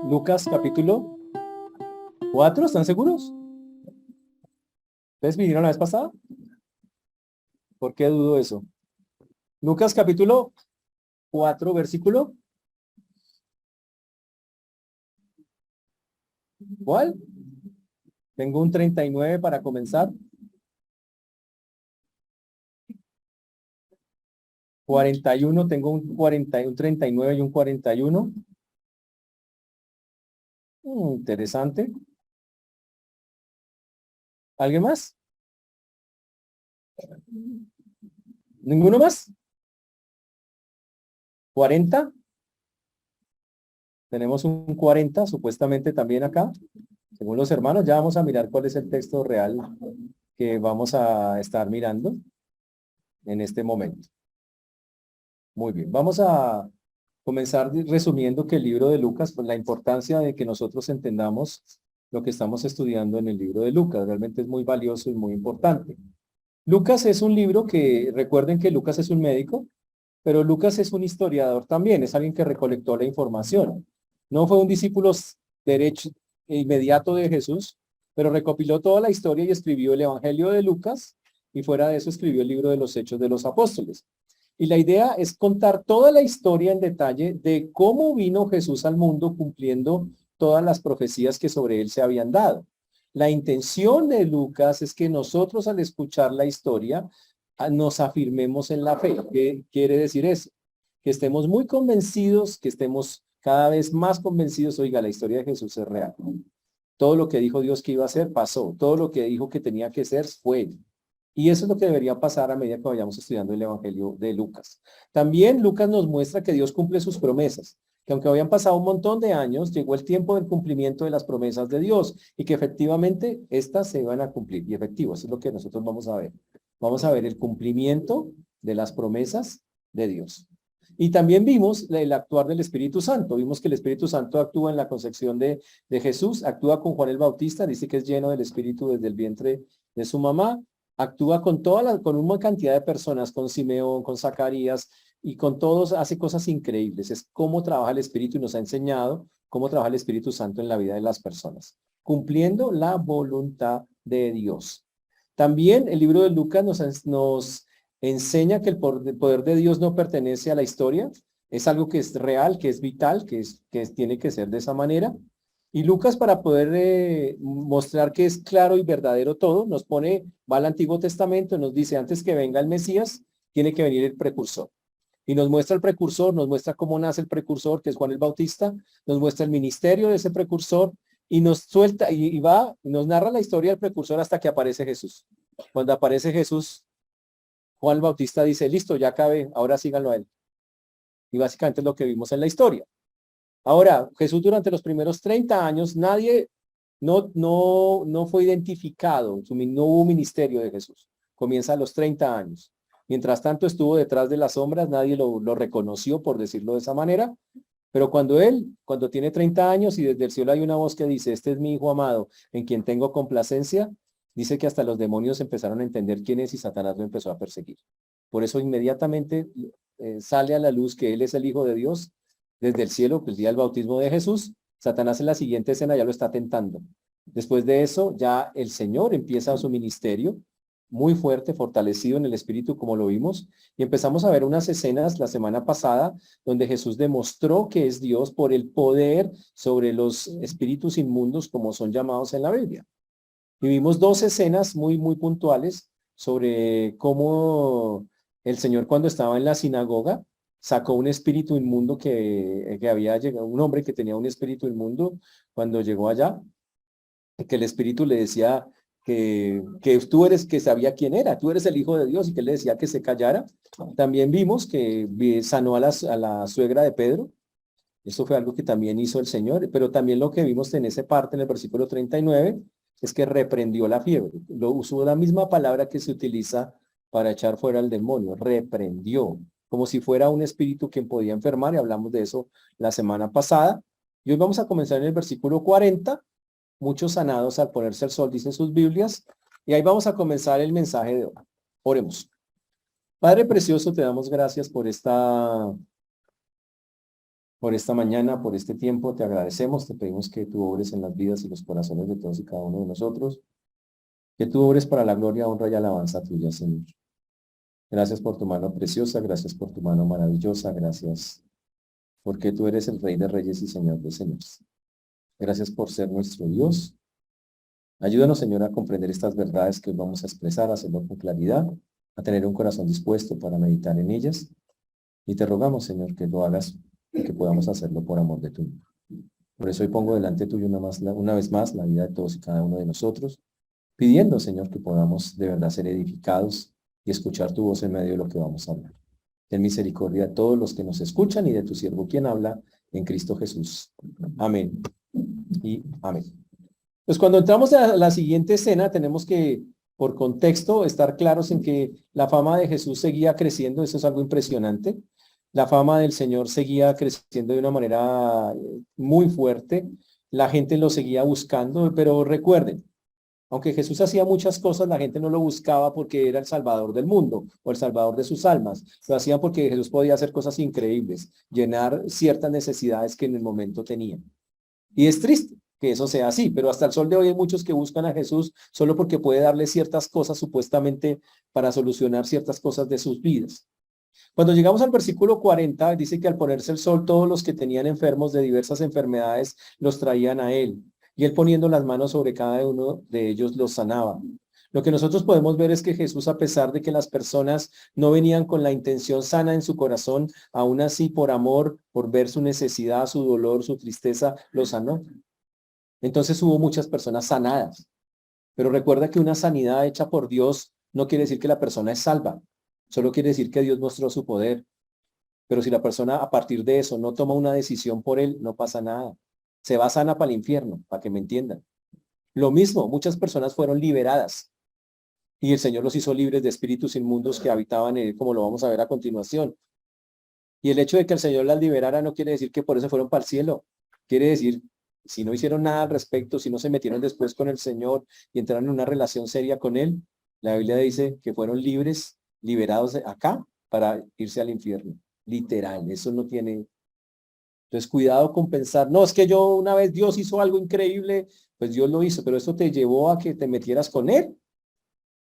Lucas capítulo 4, ¿están seguros? ¿Ustedes vinieron la vez pasada? ¿Por qué dudo eso? Lucas capítulo 4, versículo. ¿Cuál? Tengo un 39 para comenzar. 41, tengo un 40, un 39 y un 41. Interesante. ¿Alguien más? ¿Ninguno más? 40. Tenemos un 40 supuestamente también acá. Según los hermanos, ya vamos a mirar cuál es el texto real que vamos a estar mirando en este momento. Muy bien, vamos a comenzar resumiendo que el libro de Lucas, pues la importancia de que nosotros entendamos lo que estamos estudiando en el libro de Lucas, realmente es muy valioso y muy importante. Lucas es un libro que, recuerden que Lucas es un médico, pero Lucas es un historiador también, es alguien que recolectó la información. No fue un discípulo derecho e inmediato de Jesús, pero recopiló toda la historia y escribió el Evangelio de Lucas, y fuera de eso escribió el libro de los Hechos de los Apóstoles. Y la idea es contar toda la historia en detalle de cómo vino Jesús al mundo cumpliendo todas las profecías que sobre él se habían dado. La intención de Lucas es que nosotros al escuchar la historia nos afirmemos en la fe. ¿Qué quiere decir eso? Que estemos muy convencidos, que estemos cada vez más convencidos, oiga, la historia de Jesús es real. Todo lo que dijo Dios que iba a hacer, pasó. Todo lo que dijo que tenía que ser, fue. Y eso es lo que debería pasar a medida que vayamos estudiando el Evangelio de Lucas. También Lucas nos muestra que Dios cumple sus promesas, que aunque habían pasado un montón de años, llegó el tiempo del cumplimiento de las promesas de Dios y que efectivamente estas se van a cumplir. Y efectivo, eso es lo que nosotros vamos a ver. Vamos a ver el cumplimiento de las promesas de Dios. Y también vimos el actuar del Espíritu Santo. Vimos que el Espíritu Santo actúa en la concepción de Jesús, actúa con Juan el Bautista, dice que es lleno del Espíritu desde el vientre de su mamá, actúa con con una cantidad de personas, con Simeón, con Zacarías, y con todos hace cosas increíbles. Es cómo trabaja el Espíritu y nos ha enseñado cómo trabaja el Espíritu Santo en la vida de las personas, cumpliendo la voluntad de Dios. También el libro de Lucas nos enseña que el poder de Dios no pertenece a la historia, es algo que es real, que es vital, tiene que ser de esa manera. Y Lucas, para poder mostrar que es claro y verdadero todo, va al Antiguo Testamento, nos dice, antes que venga el Mesías, tiene que venir el precursor. Y nos muestra el precursor, nos muestra cómo nace el precursor, que es Juan el Bautista, nos muestra el ministerio de ese precursor, y nos suelta, y nos narra la historia del precursor hasta que aparece Jesús. Cuando aparece Jesús, Juan el Bautista dice, listo, ya acabé, ahora síganlo a él. Y básicamente es lo que vimos en la historia. Ahora, Jesús durante los primeros 30 años, no fue identificado, no hubo ministerio de Jesús. Comienza a los 30 años. Mientras tanto estuvo detrás de las sombras, nadie lo reconoció, por decirlo de esa manera. Pero cuando tiene 30 años y desde el cielo hay una voz que dice, este es mi hijo amado, en quien tengo complacencia, dice que hasta los demonios empezaron a entender quién es y Satanás lo empezó a perseguir. Por eso inmediatamente sale a la luz que él es el Hijo de Dios desde el cielo, pues el día del bautismo de Jesús. Satanás en la siguiente escena ya lo está tentando. Después de eso, ya el Señor empieza su ministerio muy fuerte, fortalecido en el Espíritu, como lo vimos, y empezamos a ver unas escenas la semana pasada donde Jesús demostró que es Dios por el poder sobre los espíritus inmundos, como son llamados en la Biblia. Y vimos dos escenas muy puntuales sobre cómo el Señor, cuando estaba en la sinagoga, sacó un espíritu inmundo que había llegado, un hombre que tenía un espíritu inmundo cuando llegó allá, que el espíritu le decía que tú eres, que sabía quién era, tú eres el Hijo de Dios, y que él le decía que se callara. También vimos que sanó a la suegra de Pedro. Eso fue algo que también hizo el Señor, pero también lo que vimos en esa parte, en el versículo 39, es que reprendió la fiebre. Lo usó la misma palabra que se utiliza para echar fuera al demonio, reprendió, como si fuera un espíritu quien podía enfermar, y hablamos de eso la semana pasada. Y hoy vamos a comenzar en el versículo 40, muchos sanados al ponerse el sol, dicen sus Biblias, y ahí vamos a comenzar el mensaje de hoy. Oremos. Padre precioso, te damos gracias por por esta mañana, por este tiempo. Te agradecemos, te pedimos que tú obres en las vidas y los corazones de todos y cada uno de nosotros. Que tú obres para la gloria, honra y alabanza tuya, Señor. Gracias por tu mano preciosa, gracias por tu mano maravillosa, gracias porque tú eres el Rey de Reyes y Señor de Señores. Gracias por ser nuestro Dios. Ayúdanos, Señor, a comprender estas verdades que hoy vamos a expresar, a hacerlo con claridad, a tener un corazón dispuesto para meditar en ellas. Y te rogamos, Señor, que lo hagas y que podamos hacerlo por amor de tu nombre. Por eso hoy pongo delante tuyo una vez más la vida de todos y cada uno de nosotros, pidiendo, Señor, que podamos de verdad ser edificados y escuchar tu voz en medio de lo que vamos a hablar. Ten misericordia de todos los que nos escuchan y de tu siervo quien habla en Cristo Jesús. Amén y amén. Pues cuando entramos a la siguiente escena tenemos que, por contexto, estar claros en que la fama de Jesús seguía creciendo. Eso es algo impresionante. La fama del Señor seguía creciendo de una manera muy fuerte. La gente lo seguía buscando, pero recuerden, aunque Jesús hacía muchas cosas, la gente no lo buscaba porque era el Salvador del mundo o el Salvador de sus almas. Lo hacían porque Jesús podía hacer cosas increíbles, llenar ciertas necesidades que en el momento tenían. Y es triste que eso sea así, pero hasta el sol de hoy hay muchos que buscan a Jesús solo porque puede darle ciertas cosas supuestamente para solucionar ciertas cosas de sus vidas. Cuando llegamos al versículo 40, dice que al ponerse el sol, todos los que tenían enfermos de diversas enfermedades los traían a él, y él poniendo las manos sobre cada uno de ellos los sanaba. Lo que nosotros podemos ver es que Jesús, a pesar de que las personas no venían con la intención sana en su corazón, aún así por amor, por ver su necesidad, su dolor, su tristeza, los sanó. Entonces hubo muchas personas sanadas. Pero recuerda que una sanidad hecha por Dios no quiere decir que la persona es salva. Solo quiere decir que Dios mostró su poder. Pero si la persona a partir de eso no toma una decisión por él, no pasa nada. Se va sana para el infierno, para que me entiendan. Lo mismo, muchas personas fueron liberadas y el Señor los hizo libres de espíritus inmundos que habitaban en él, como lo vamos a ver a continuación. Y el hecho de que el Señor las liberara no quiere decir que por eso fueron para el cielo. Quiere decir, si no hicieron nada al respecto, si no se metieron después con el Señor y entraron en una relación seria con él, la Biblia dice que fueron libres, liberados de acá para irse al infierno. Literal, eso no tiene. Entonces, cuidado con pensar, no, es que yo una vez Dios hizo algo increíble, pues Dios lo hizo, pero eso te llevó a que te metieras con él.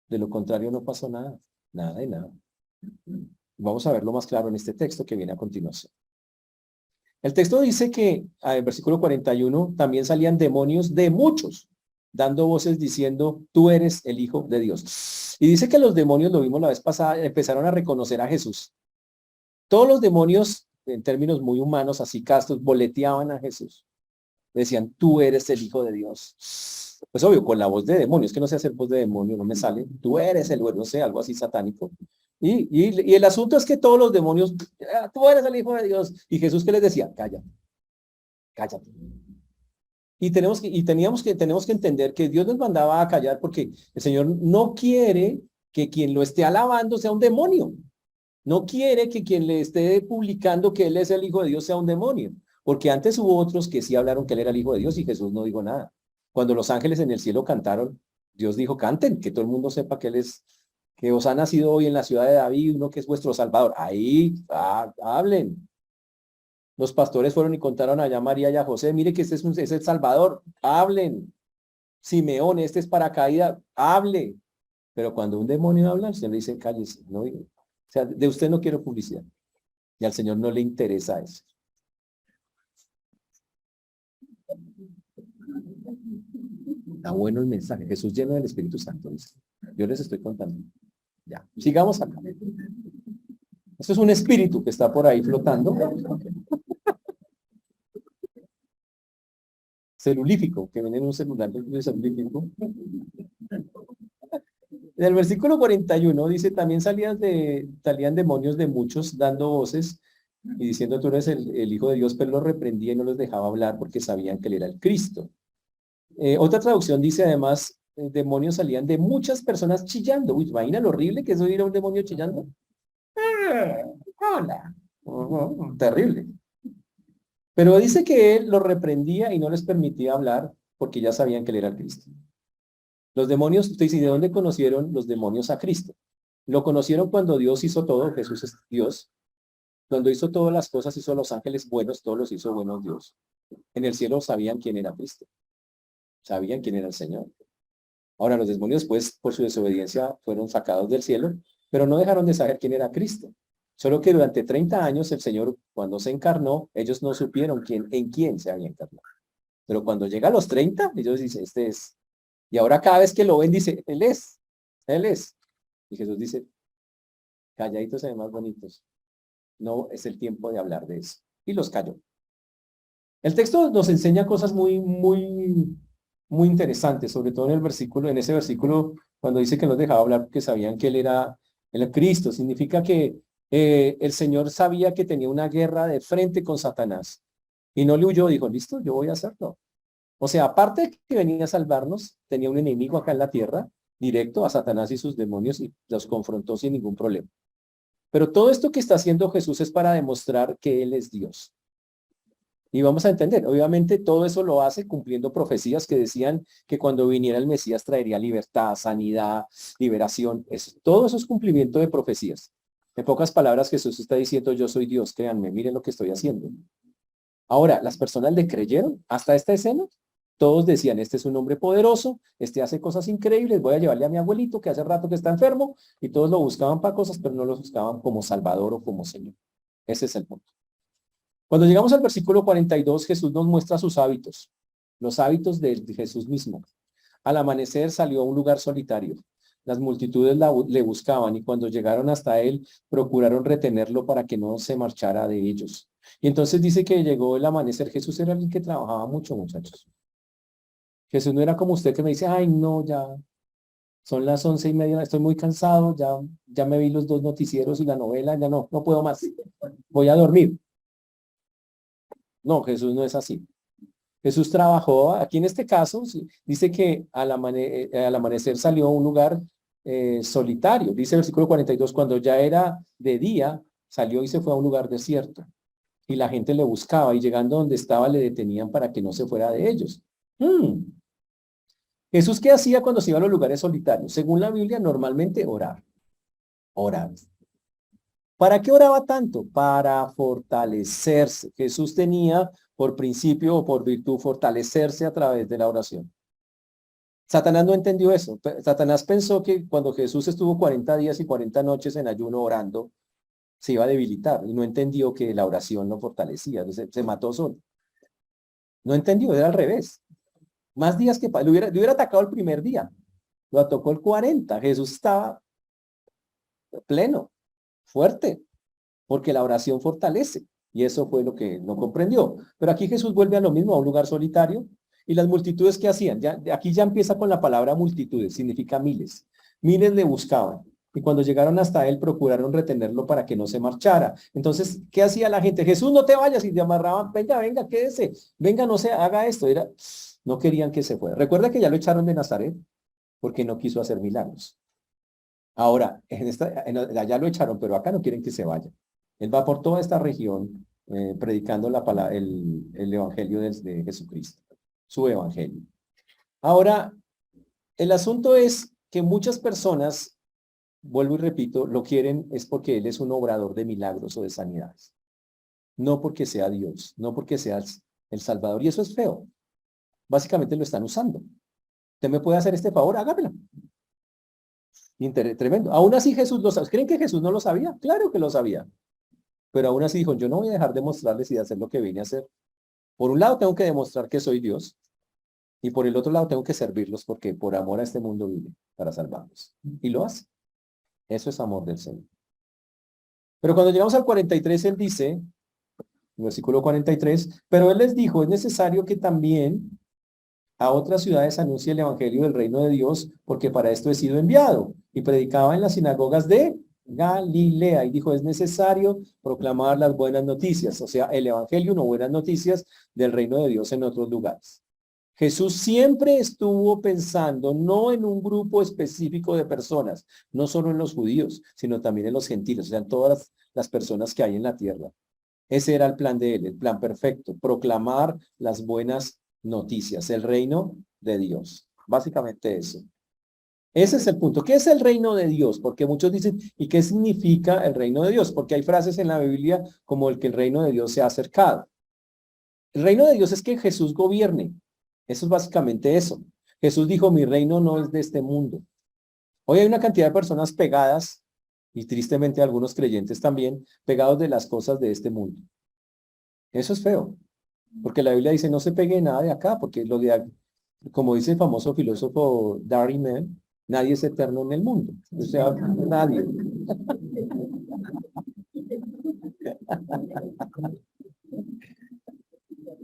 De lo contrario, no pasó nada, nada de nada. Vamos a verlo más claro en este texto que viene a continuación. El texto dice que, en el versículo 41, también salían demonios de muchos, dando voces diciendo, tú eres el Hijo de Dios. Y dice que los demonios, lo vimos la vez pasada, empezaron a reconocer a Jesús. Todos los demonios, en términos muy humanos, así castos, boleteaban a Jesús. Decían, tú eres el Hijo de Dios. Pues obvio, con la voz de demonio, es que no sé hacer voz de demonio, no me sale. Tú eres el, no sé, algo así satánico. Y el asunto es que todos los demonios, tú eres el Hijo de Dios. Y Jesús, ¿qué les decía? Cállate, cállate. Y tenemos que entender que Dios nos mandaba a callar porque el Señor no quiere que quien lo esté alabando sea un demonio. No quiere que quien le esté publicando que Él es el Hijo de Dios sea un demonio. Porque antes hubo otros que sí hablaron que Él era el Hijo de Dios y Jesús no dijo nada. Cuando los ángeles en el cielo cantaron, Dios dijo, canten, que todo el mundo sepa que Él es, que os ha nacido hoy en la ciudad de David, uno que es vuestro Salvador. Ahí, hablen. Los pastores fueron y contaron allá a María y a José, mire que este es el Salvador, hablen. Simeón, este es para caída, hable. Pero cuando un demonio habla, el Señor le dice, cállese, no diga. O sea, de usted no quiero publicidad. Y al Señor no le interesa eso. Está bueno el mensaje. Jesús lleno del Espíritu Santo. Dice. Yo les estoy contando. Ya, sigamos acá. Esto es un espíritu que está por ahí flotando. Celulífico, que viene en un celular celulífico. En el versículo 41 dice, también salían demonios de muchos dando voces y diciendo, tú eres el Hijo de Dios, pero los reprendía y no los dejaba hablar porque sabían que Él era el Cristo. Otra traducción dice además, demonios salían de muchas personas chillando. Uy, imagina lo horrible que es oír a un demonio chillando. Hola. Terrible. Pero dice que él los reprendía y no les permitía hablar porque ya sabían que él era el Cristo. Los demonios, usted dice, ¿de dónde conocieron los demonios a Cristo? Lo conocieron cuando Dios hizo todo, Jesús es Dios. Cuando hizo todas las cosas, hizo los ángeles buenos, todos los hizo buenos Dios. En el cielo sabían quién era Cristo, sabían quién era el Señor. Ahora los demonios, pues, por su desobediencia, fueron sacados del cielo, pero no dejaron de saber quién era Cristo. Solo que durante 30 años el Señor, cuando se encarnó, ellos no supieron en quién se había encarnado. Pero cuando llega a los 30, ellos dicen, este es. Y ahora cada vez que lo ven, dice, Él es, Él es. Y Jesús dice, calladitos se ven más bonitos. No es el tiempo de hablar de eso. Y los calló. El texto nos enseña cosas muy interesantes, sobre todo en ese versículo, cuando dice que nos dejaba hablar porque sabían que Él era el Cristo. Significa que el Señor sabía que tenía una guerra de frente con Satanás. Y no le huyó, dijo, listo, yo voy a hacerlo. O sea, aparte de que venía a salvarnos, tenía un enemigo acá en la tierra, directo a Satanás y sus demonios, y los confrontó sin ningún problema. Pero todo esto que está haciendo Jesús es para demostrar que Él es Dios. Y vamos a entender, obviamente todo eso lo hace cumpliendo profecías que decían que cuando viniera el Mesías traería libertad, sanidad, liberación. Todo eso es cumplimiento de profecías. En pocas palabras, Jesús está diciendo, yo soy Dios, créanme, miren lo que estoy haciendo. Ahora, las personas le creyeron hasta esta escena. Todos decían, este es un hombre poderoso, este hace cosas increíbles, voy a llevarle a mi abuelito que hace rato que está enfermo, y todos lo buscaban para cosas, pero no lo buscaban como Salvador o como Señor. Ese es el punto. Cuando llegamos al versículo 42, Jesús nos muestra sus hábitos, los hábitos de Jesús mismo. Al amanecer salió a un lugar solitario. Las multitudes le buscaban y cuando llegaron hasta él, procuraron retenerlo para que no se marchara de ellos. Y entonces dice que llegó el amanecer. Jesús era alguien que trabajaba mucho, muchachos. Jesús no era como usted que me dice, ay, no, ya son las 11:30, estoy muy cansado, ya me vi los 2 noticieros y la novela, ya no puedo más, voy a dormir. No, Jesús no es así. Jesús trabajó, aquí en este caso, dice que al amanecer salió a un lugar solitario. Dice el versículo 42, cuando ya era de día, salió y se fue a un lugar desierto. Y la gente le buscaba y llegando donde estaba le detenían para que no se fuera de ellos. Jesús, ¿qué hacía cuando se iba a los lugares solitarios? Según la Biblia, normalmente orar. Orar. ¿Para qué oraba tanto? Para fortalecerse. Jesús tenía por principio o por virtud fortalecerse a través de la oración. Satanás no entendió eso. Satanás pensó que cuando Jesús estuvo 40 días y 40 noches en ayuno orando, se iba a debilitar y no entendió que la oración lo fortalecía. Entonces, se mató solo. No entendió, era al revés. Más días que le hubiera atacado el primer día. Lo atacó el 40. Jesús estaba pleno, fuerte, porque la oración fortalece. Y eso fue lo que no comprendió. Pero aquí Jesús vuelve a lo mismo, a un lugar solitario. Y las multitudes que hacían, aquí ya empieza con la palabra multitudes, significa miles. Miles le buscaban. Y cuando llegaron hasta él, procuraron retenerlo para que no se marchara. Entonces, ¿qué hacía la gente? Jesús, no te vayas. Y te amarraban, venga, quédese. Venga, no se haga esto. No querían que se fuera. Recuerda que ya lo echaron de Nazaret porque no quiso hacer milagros. Ahora, allá lo echaron, pero acá no quieren que se vaya. Él va por toda esta región predicando el evangelio de Jesucristo, su evangelio. Ahora, el asunto es que muchas personas, vuelvo y repito, lo quieren es porque Él es un obrador de milagros o de sanidades. No porque sea Dios, no porque sea el Salvador. Y eso es feo. Básicamente lo están usando. ¿Usted me puede hacer este favor? Hágamelo. Tremendo. Aún así Jesús lo sabe. ¿Creen que Jesús no lo sabía? Claro que lo sabía. Pero aún así dijo, yo no voy a dejar de mostrarles y de hacer lo que vine a hacer. Por un lado tengo que demostrar que soy Dios y por el otro lado tengo que servirlos porque por amor a este mundo vive para salvarlos. Y lo hace. Eso es amor del Señor. Pero cuando llegamos al 43, él dice, versículo 43, pero él les dijo, es necesario que también a otras ciudades anuncie el evangelio del reino de Dios, porque para esto he sido enviado. Y predicaba en las sinagogas de Galilea y dijo, es necesario proclamar las buenas noticias, o sea, el evangelio, no buenas noticias del reino de Dios en otros lugares. Jesús siempre estuvo pensando no en un grupo específico de personas, no solo en los judíos, sino también en los gentiles, o sea, en todas las personas que hay en la tierra. Ese era el plan de él, el plan perfecto, proclamar las buenas noticias, el reino de Dios. Básicamente eso. Ese es el punto. ¿Qué es el reino de Dios? Porque muchos dicen, ¿y qué significa el reino de Dios? Porque hay frases en la Biblia como el que el reino de Dios se ha acercado. El reino de Dios es que Jesús gobierne. Eso es básicamente eso. Jesús dijo, mi reino no es de este mundo. Hoy hay una cantidad de personas pegadas, y tristemente algunos creyentes también, pegados de las cosas de este mundo. Eso es feo, porque la Biblia dice, no se pegue nada de acá, porque como dice el famoso filósofo Darry Mann, nadie es eterno en el mundo. O sea, nadie.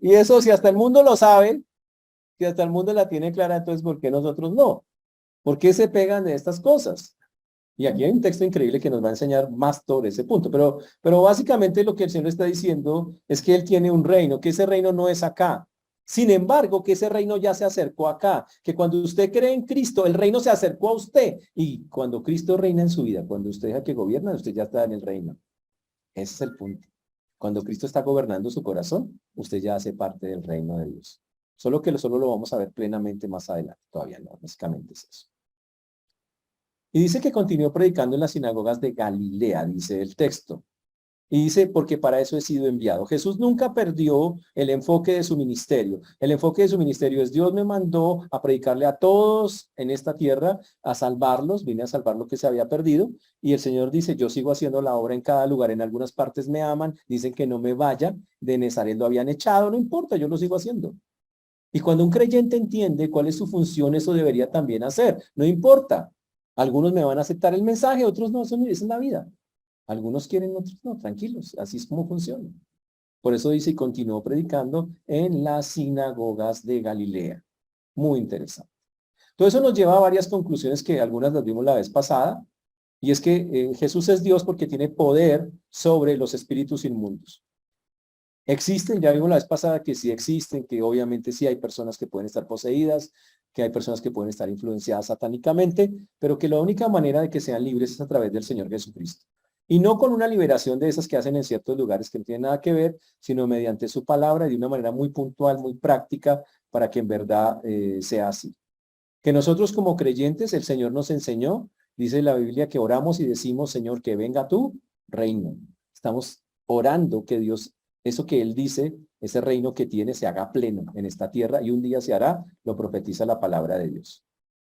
Y eso, si hasta el mundo lo sabe, si hasta el mundo la tiene clara, entonces ¿por qué nosotros no? ¿Por qué se pegan de estas cosas? Y aquí hay un texto increíble que nos va a enseñar más sobre ese punto. Pero básicamente lo que el Señor está diciendo es que Él tiene un reino, que ese reino no es acá. Sin embargo, que ese reino ya se acercó acá, que cuando usted cree en Cristo, el reino se acercó a usted. Y cuando Cristo reina en su vida, cuando usted deja que gobierna, usted ya está en el reino. Ese es el punto. Cuando Cristo está gobernando su corazón, usted ya hace parte del reino de Dios. Solo lo vamos a ver plenamente más adelante. Todavía no, básicamente es eso. Y dice que continuó predicando en las sinagogas de Galilea, dice el texto. Y dice, porque para eso he sido enviado. Jesús nunca perdió el enfoque de su ministerio. El enfoque de su ministerio es, Dios me mandó a predicarle a todos en esta tierra, a salvarlos, vine a salvar lo que se había perdido. Y el Señor dice, yo sigo haciendo la obra en cada lugar. En algunas partes me aman, dicen que no me vaya. De Nazaret lo habían echado, no importa, yo lo sigo haciendo. Y cuando un creyente entiende cuál es su función, eso debería también hacer. No importa. Algunos me van a aceptar el mensaje, otros no, esa es la vida. Algunos quieren, otros no, tranquilos, así es como funciona. Por eso dice, y continuó predicando en las sinagogas de Galilea. Muy interesante. Todo eso nos lleva a varias conclusiones que algunas las vimos la vez pasada, y es que Jesús es Dios porque tiene poder sobre los espíritus inmundos. Existen, ya vimos la vez pasada que sí existen, que obviamente sí hay personas que pueden estar poseídas, que hay personas que pueden estar influenciadas satánicamente, pero que la única manera de que sean libres es a través del Señor Jesucristo. Y no con una liberación de esas que hacen en ciertos lugares que no tienen nada que ver, sino mediante su palabra y de una manera muy puntual, muy práctica, para que en verdad sea así. Que nosotros como creyentes, el Señor nos enseñó, dice la Biblia, que oramos y decimos, Señor, que venga tu reino. Estamos orando que Dios, eso que Él dice, ese reino que tiene, se haga pleno en esta tierra y un día se hará, lo profetiza la palabra de Dios.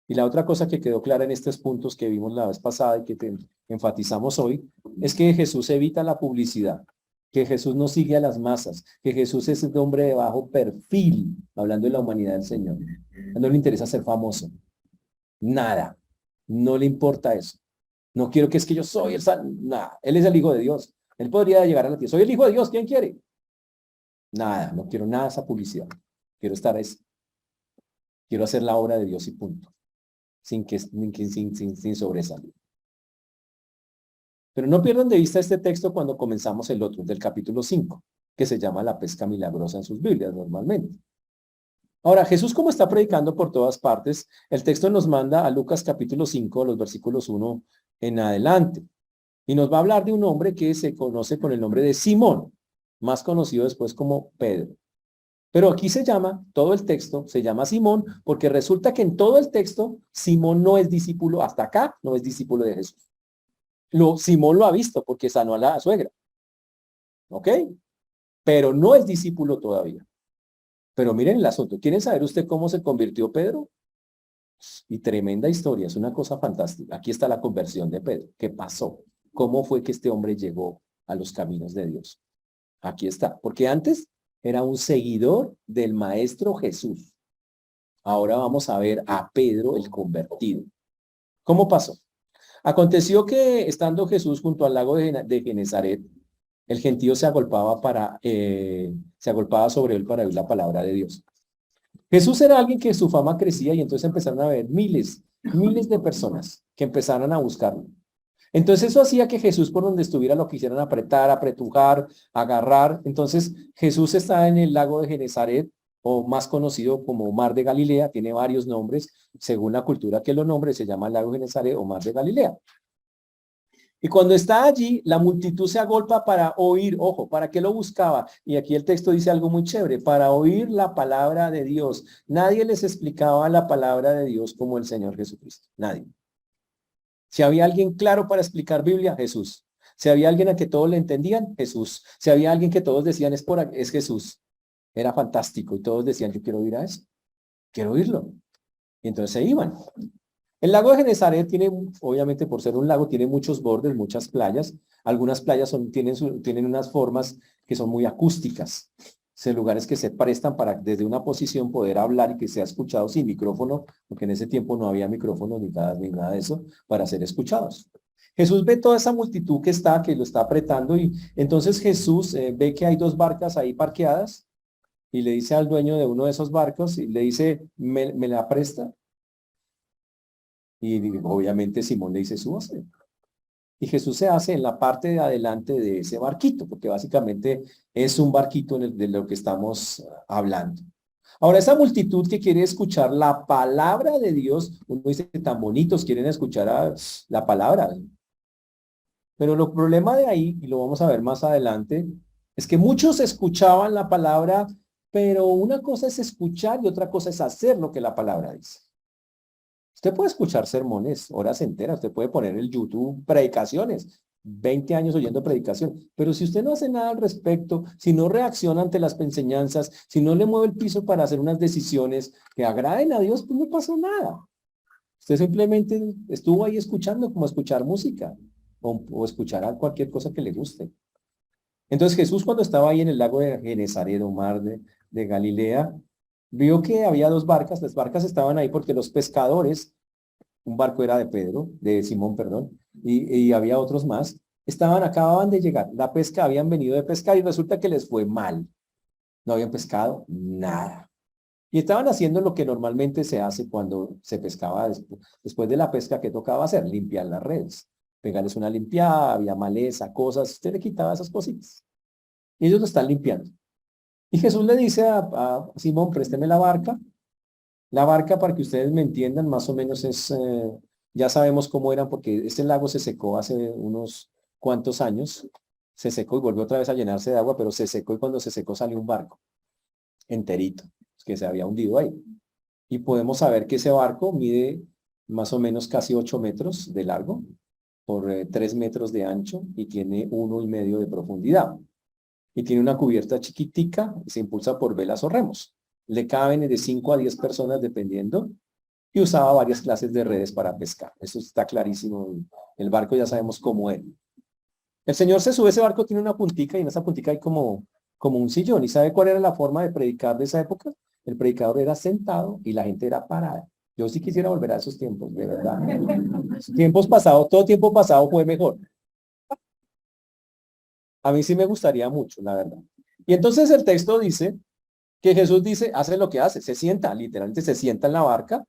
Y la otra cosa que quedó clara en estos puntos que vimos la vez pasada y que enfatizamos hoy, es que Jesús evita la publicidad, que Jesús no sigue a las masas, que Jesús es un hombre de bajo perfil, hablando de la humanidad del Señor. No le interesa ser famoso, nada, no le importa eso. No quiero que es que yo soy el nada, Él es el Hijo de Dios. Él podría llegar a la tierra, soy el Hijo de Dios, ¿quién quiere? Nada, no quiero nada de esa publicidad. Quiero estar quiero hacer la obra de Dios y punto. Sin sobresalir. Pero no pierdan de vista este texto cuando comenzamos el otro, del capítulo 5, que se llama la pesca milagrosa en sus Biblias normalmente. Ahora, Jesús, como está predicando por todas partes, el texto nos manda a Lucas capítulo 5, los versículos 1 en adelante. Y nos va a hablar de un hombre que se conoce con el nombre de Simón, más conocido después como Pedro. Pero aquí todo el texto se llama Simón, porque resulta que en todo el texto, Simón no es discípulo, hasta acá no es discípulo de Jesús. Simón lo ha visto porque sanó a la suegra. ¿Ok? Pero no es discípulo todavía. Pero miren el asunto. ¿Quieren saber usted cómo se convirtió Pedro? Y tremenda historia, es una cosa fantástica. Aquí está la conversión de Pedro. ¿Qué pasó? ¿Cómo fue que este hombre llegó a los caminos de Dios? Aquí está. Porque antes era un seguidor del Maestro Jesús. Ahora vamos a ver a Pedro el convertido. ¿Cómo pasó? Aconteció que estando Jesús junto al lago de Genezaret, el gentío se agolpaba sobre él para oír la palabra de Dios. Jesús era alguien que su fama crecía y entonces empezaron a ver miles de personas que empezaron a buscarlo. Entonces eso hacía que Jesús por donde estuviera lo quisieran apretar, apretujar, agarrar. Entonces Jesús está en el lago de Genezaret, o más conocido como Mar de Galilea, tiene varios nombres, según la cultura que lo nombre, se llama lago de Genezaret o Mar de Galilea. Y cuando está allí, la multitud se agolpa para oír, ojo, ¿para qué lo buscaba? Y aquí el texto dice algo muy chévere, para oír la palabra de Dios. Nadie les explicaba la palabra de Dios como el Señor Jesucristo. Nadie. Si había alguien claro para explicar Biblia, Jesús. Si había alguien a que todos le entendían, Jesús. Si había alguien que todos decían es Jesús. Era fantástico y todos decían, yo quiero oír a eso. Quiero oírlo. Y entonces se iban. El lago de Genesaret tiene, obviamente por ser un lago, tiene muchos bordes, muchas playas. Algunas playas tienen unas formas que son muy acústicas. Son lugares que se prestan para desde una posición poder hablar y que sea escuchado sin micrófono, porque en ese tiempo no había micrófono ni nada de eso, para ser escuchados. Jesús ve toda esa multitud que lo está apretando y entonces Jesús ve que hay dos barcas ahí parqueadas y le dice al dueño de uno de esos barcos y le dice, ¿me la presta? Y obviamente Simón le dice, súbase. Y Jesús se hace en la parte de adelante de ese barquito, porque básicamente es un barquito de lo que estamos hablando. Ahora, esa multitud que quiere escuchar la palabra de Dios, uno dice que tan bonitos quieren escuchar la palabra. Pero el problema de ahí, y lo vamos a ver más adelante, es que muchos escuchaban la palabra, pero una cosa es escuchar y otra cosa es hacer lo que la palabra dice. Usted puede escuchar sermones, horas enteras, usted puede poner en el YouTube predicaciones, 20 años oyendo predicación, pero si usted no hace nada al respecto, si no reacciona ante las enseñanzas, si no le mueve el piso para hacer unas decisiones que agraden a Dios, pues no pasó nada. Usted simplemente estuvo ahí escuchando como escuchar música o escuchar a cualquier cosa que le guste. Entonces Jesús cuando estaba ahí en el lago de Genesaret o mar de Galilea, vio que había dos barcas, las barcas estaban ahí porque los pescadores, un barco era de Pedro, de Simón, perdón, y había otros más, acababan de llegar, la pesca, habían venido de pescar y resulta que les fue mal, no habían pescado nada. Y estaban haciendo lo que normalmente se hace cuando se pescaba después de la pesca, que tocaba hacer, limpiar las redes, pegarles una limpiada, había maleza, cosas, usted le quitaba esas cositas. Y ellos lo están limpiando. Y Jesús le dice a Simón, présteme la barca. La barca, para que ustedes me entiendan, más o menos ya sabemos cómo eran, porque este lago se secó hace unos cuantos años. Se secó y volvió otra vez a llenarse de agua, pero se secó y cuando se secó salió un barco enterito, que se había hundido ahí. Y podemos saber que ese barco mide más o menos casi 8 metros de largo por 3 metros de ancho y tiene 1,5 de profundidad. Y tiene una cubierta chiquitica y se impulsa por velas o remos. Le caben de 5 a 10 personas dependiendo y usaba varias clases de redes para pescar. Eso está clarísimo. El barco ya sabemos cómo es. El Señor se sube, ese barco tiene una puntica y en esa puntica hay como un sillón. ¿Y sabe cuál era la forma de predicar de esa época? El predicador era sentado y la gente era parada. Yo sí quisiera volver a esos tiempos, de verdad. Tiempos pasados, todo tiempo pasado fue mejor. A mí sí me gustaría mucho, la verdad. Y entonces el texto dice que Jesús dice, hace lo que hace, se sienta, literalmente se sienta en la barca,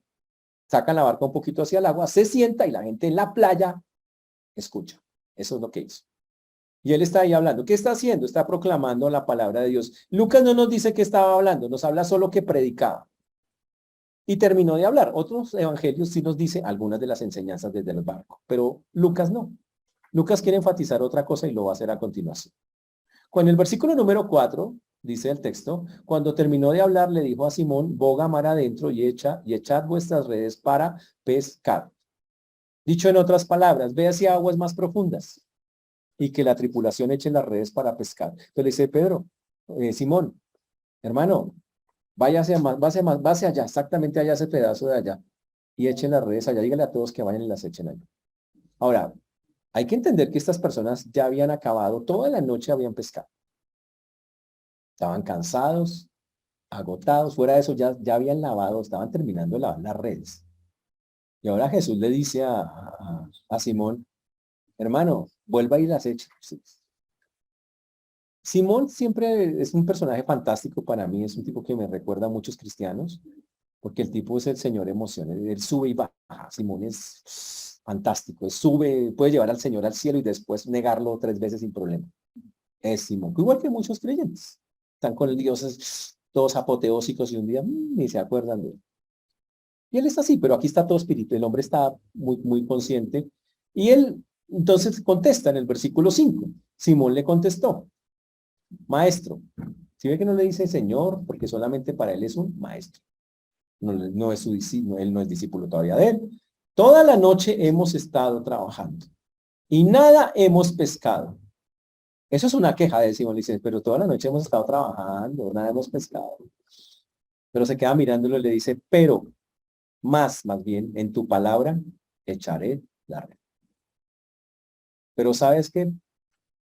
saca la barca un poquito hacia el agua, se sienta y la gente en la playa escucha. Eso es lo que hizo. Y él está ahí hablando. ¿Qué está haciendo? Está proclamando la palabra de Dios. Lucas no nos dice que estaba hablando, nos habla solo que predicaba. Y terminó de hablar. Otros evangelios sí nos dice algunas de las enseñanzas desde el barco, pero Lucas no. Lucas quiere enfatizar otra cosa y lo va a hacer a continuación. Con el versículo número 4, dice el texto, cuando terminó de hablar, le dijo a Simón, boga mar adentro y echad vuestras redes para pescar. Dicho en otras palabras, ve hacia aguas más profundas y que la tripulación eche las redes para pescar. Entonces le dice Pedro, Simón, hermano, váyase allá, exactamente allá, ese pedazo de allá, y echen las redes allá. Dígale a todos que vayan y las echen allá. Ahora, hay que entender que estas personas ya habían acabado, toda la noche habían pescado. Estaban cansados, agotados, fuera de eso ya habían lavado, estaban terminando de lavar las redes. Y ahora Jesús le dice a Simón, hermano, vuelva y las eche. Sí. Simón siempre es un personaje fantástico para mí, es un tipo que me recuerda a muchos cristianos, porque el tipo es el señor emociones, él sube y baja. Simón es fantástico, sube, puede llevar al Señor al cielo y después negarlo 3 veces sin problema. Es Simón, igual que muchos creyentes. Están con el dioses todos apoteósicos y un día ni se acuerdan de él. Y él está así, pero aquí está todo espíritu. El hombre está muy consciente. Y él Entonces contesta en el versículo 5. Simón le contestó, maestro. Si ve que no le dice señor, porque solamente para él es un maestro. No es su discípulo, él no es discípulo todavía de él. Toda la noche hemos estado trabajando y nada hemos pescado. Eso es una queja de Simón. Dice, pero toda la noche hemos estado trabajando, nada hemos pescado. Pero se queda mirándolo y le dice, pero más bien, en tu palabra echaré la red. Pero ¿sabes qué?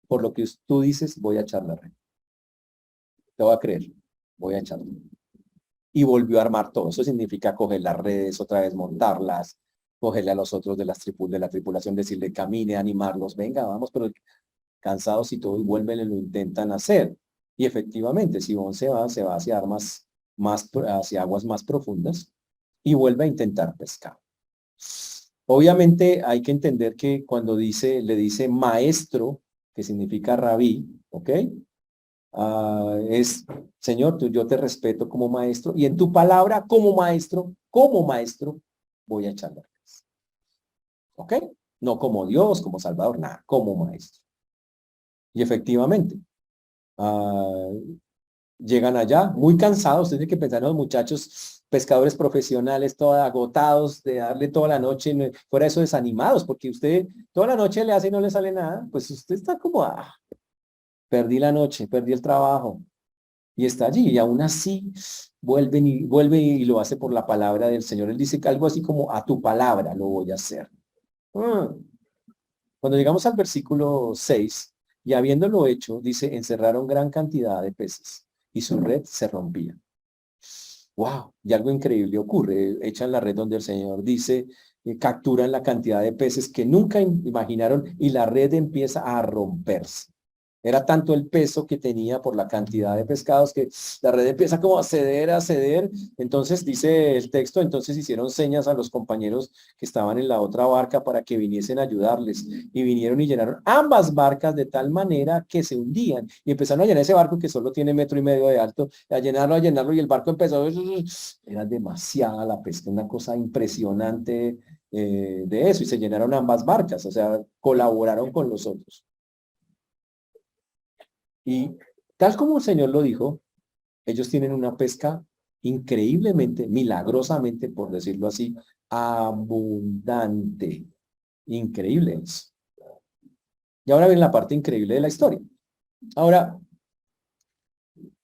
Por lo que tú dices, voy a echar la red. Te voy a creer. Voy a echarla. Y volvió a armar todo. Eso significa coger las redes, otra vez montarlas, cogerle a los otros de la tripulación, decirle camine, animarlos, venga, vamos, pero cansados y todo, y vuelven y lo intentan hacer. Y efectivamente, Simón se va hacia hacia aguas más profundas y vuelve a intentar pescar. Obviamente hay que entender que cuando le dice maestro, que significa rabí, ¿ok? Es, Señor, yo te respeto como maestro y en tu palabra como maestro, voy a echar la red. ¿Ok? No como Dios, como Salvador, nada, como maestro. Y efectivamente, llegan allá muy cansados. Tienen que pensar en los muchachos pescadores profesionales, todos agotados de darle toda la noche, fuera eso desanimados, porque usted toda la noche le hace y no le sale nada, pues usted está como, perdí la noche, perdí el trabajo, y está allí, y aún así vuelve y lo hace por la palabra del Señor. Él dice algo así como, a tu palabra lo voy a hacer. Cuando llegamos al versículo 6, y habiéndolo hecho, dice, encerraron gran cantidad de peces, y su red se rompía. ¡Wow! Y algo increíble ocurre. Echan la red donde el Señor dice, capturan la cantidad de peces que nunca imaginaron, y la red empieza a romperse. Era tanto el peso que tenía por la cantidad de pescados que la red empieza como a ceder, a ceder. Entonces dice el texto, entonces hicieron señas a los compañeros que estaban en la otra barca para que viniesen a ayudarles. Y vinieron y llenaron ambas barcas de tal manera que se hundían. Y empezaron a llenar ese barco que solo tiene 1,5 metros de alto, a llenarlo, y el barco empezó. Era demasiada la pesca, una cosa impresionante de eso. Y se llenaron ambas barcas, o sea, colaboraron con los otros. Y tal como el Señor lo dijo, ellos tienen una pesca increíblemente, milagrosamente, por decirlo así, abundante. Increíble eso. Y ahora ven la parte increíble de la historia. Ahora,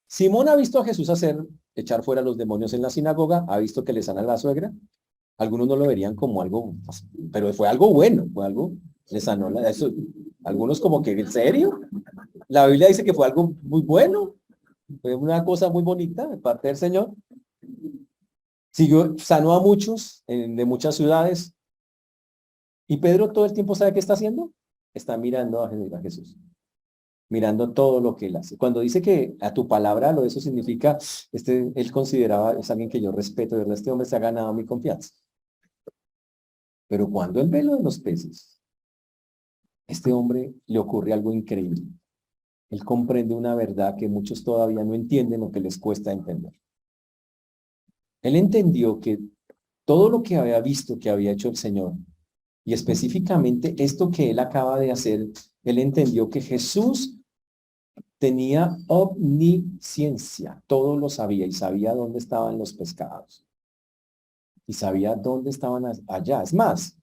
Simón ha visto a Jesús echar fuera a los demonios en la sinagoga, ha visto que le sana a la suegra. Algunos no lo verían como algo, pero fue algo bueno, fue algo, le sanó eso. Algunos como que, ¿en serio? La Biblia dice que fue algo muy bueno. Fue una cosa muy bonita de parte del Señor. Sanó a muchos de muchas ciudades. Y Pedro todo el tiempo ¿sabe qué está haciendo? Está mirando a Jesús. Mirando todo lo que él hace. Cuando dice que a tu palabra, eso significa, él consideraba, es alguien que yo respeto, de verdad, este hombre se ha ganado mi confianza. Pero cuando él ve lo de los peces, este hombre le ocurre algo increíble. Él comprende una verdad que muchos todavía no entienden o que les cuesta entender. Él entendió que todo lo que había visto que había hecho el Señor, y específicamente esto que él acaba de hacer, él entendió que Jesús tenía omnisciencia, todo lo sabía y sabía dónde estaban los pescados. Y sabía dónde estaban allá. Es más,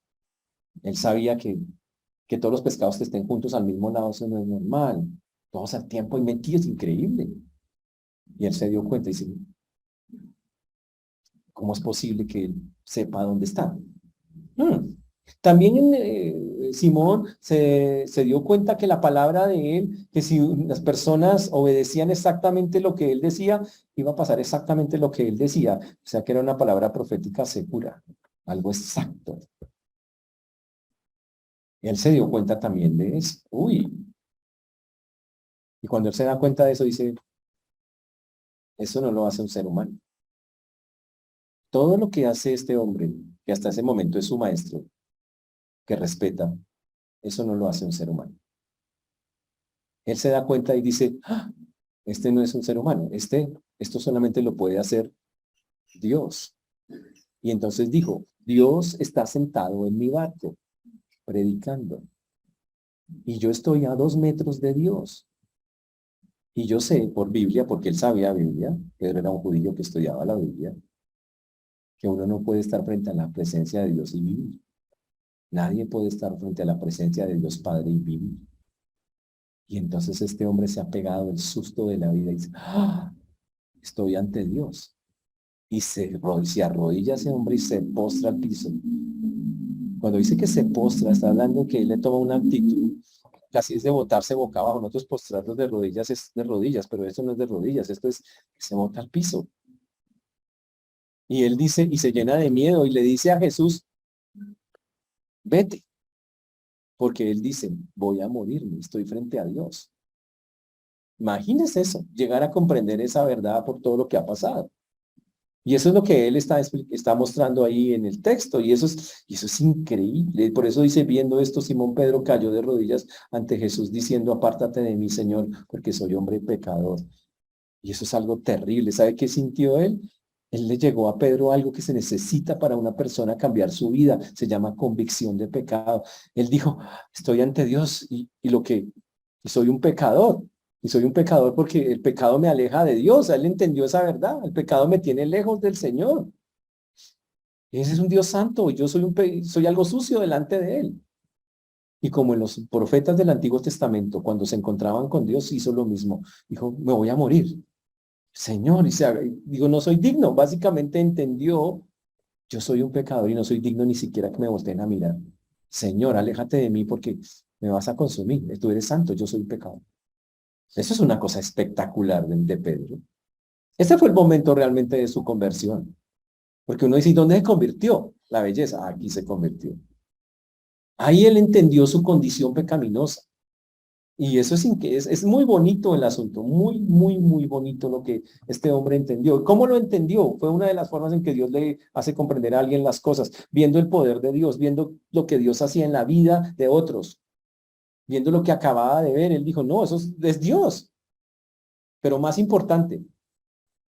él sabía que todos los pescados que estén juntos al mismo lado, eso no es normal. Todos al tiempo y metidos, increíble. Y él se dio cuenta y dice, ¿cómo es posible que él sepa dónde están? También Simón se dio cuenta que la palabra de él, que si las personas obedecían exactamente lo que él decía, iba a pasar exactamente lo que él decía. O sea que era una palabra profética segura, algo exacto. Él se dio cuenta también de eso. Uy. Y cuando él se da cuenta de eso, dice, eso no lo hace un ser humano. Todo lo que hace este hombre, que hasta ese momento es su maestro, que respeta, eso no lo hace un ser humano. Él se da cuenta y dice, este no es un ser humano, esto solamente lo puede hacer Dios. Y entonces dijo, Dios está sentado en mi barco, predicando. Y yo estoy a 2 metros de Dios. Y yo sé por Biblia, porque él sabía Biblia, Pedro era un judío que estudiaba la Biblia, que uno no puede estar frente a la presencia de Dios y vivir. Nadie puede estar frente a la presencia de Dios Padre y vivir. Y entonces este hombre se ha pegado el susto de la vida y dice, ¡ah! Estoy ante Dios. Y se arrodilla ese hombre y se postra al piso. Cuando dice que se postra, está hablando que él le toma una actitud, casi es de botarse boca abajo. Nosotros postrarnos de rodillas es de rodillas, pero esto no es de rodillas, esto es que se bota al piso. Y él dice, y se llena de miedo y le dice a Jesús, vete, porque él dice, voy a morirme, estoy frente a Dios. Imagínese eso, llegar a comprender esa verdad por todo lo que ha pasado. Y eso es lo que él está mostrando ahí en el texto, y eso es increíble. Por eso dice, viendo esto, Simón Pedro cayó de rodillas ante Jesús, diciendo, apártate de mí, Señor, porque soy hombre pecador. Y eso es algo terrible. ¿Sabe qué sintió él? Él le llegó a Pedro algo que se necesita para una persona cambiar su vida. Se llama convicción de pecado. Él dijo, estoy ante Dios y soy un pecador. Y soy un pecador porque el pecado me aleja de Dios. Él entendió esa verdad. El pecado me tiene lejos del Señor. Ese es un Dios santo y yo soy algo sucio delante de él. Y como en los profetas del Antiguo Testamento, cuando se encontraban con Dios, hizo lo mismo. Dijo, me voy a morir. Señor, digo, no soy digno. Básicamente entendió, yo soy un pecador y no soy digno ni siquiera que me volteen a mirar. Señor, aléjate de mí porque me vas a consumir. Tú eres santo, yo soy un pecador. Eso es una cosa espectacular de Pedro. Este fue el momento realmente de su conversión. Porque uno dice, ¿y dónde se convirtió? La belleza, aquí se convirtió. Ahí él entendió su condición pecaminosa. Y eso es muy bonito el asunto, muy, muy, muy bonito lo que este hombre entendió. ¿Cómo lo entendió? Fue una de las formas en que Dios le hace comprender a alguien las cosas, viendo el poder de Dios, viendo lo que Dios hacía en la vida de otros, viendo lo que acababa de ver. Él dijo, no, eso es Dios. Pero más importante,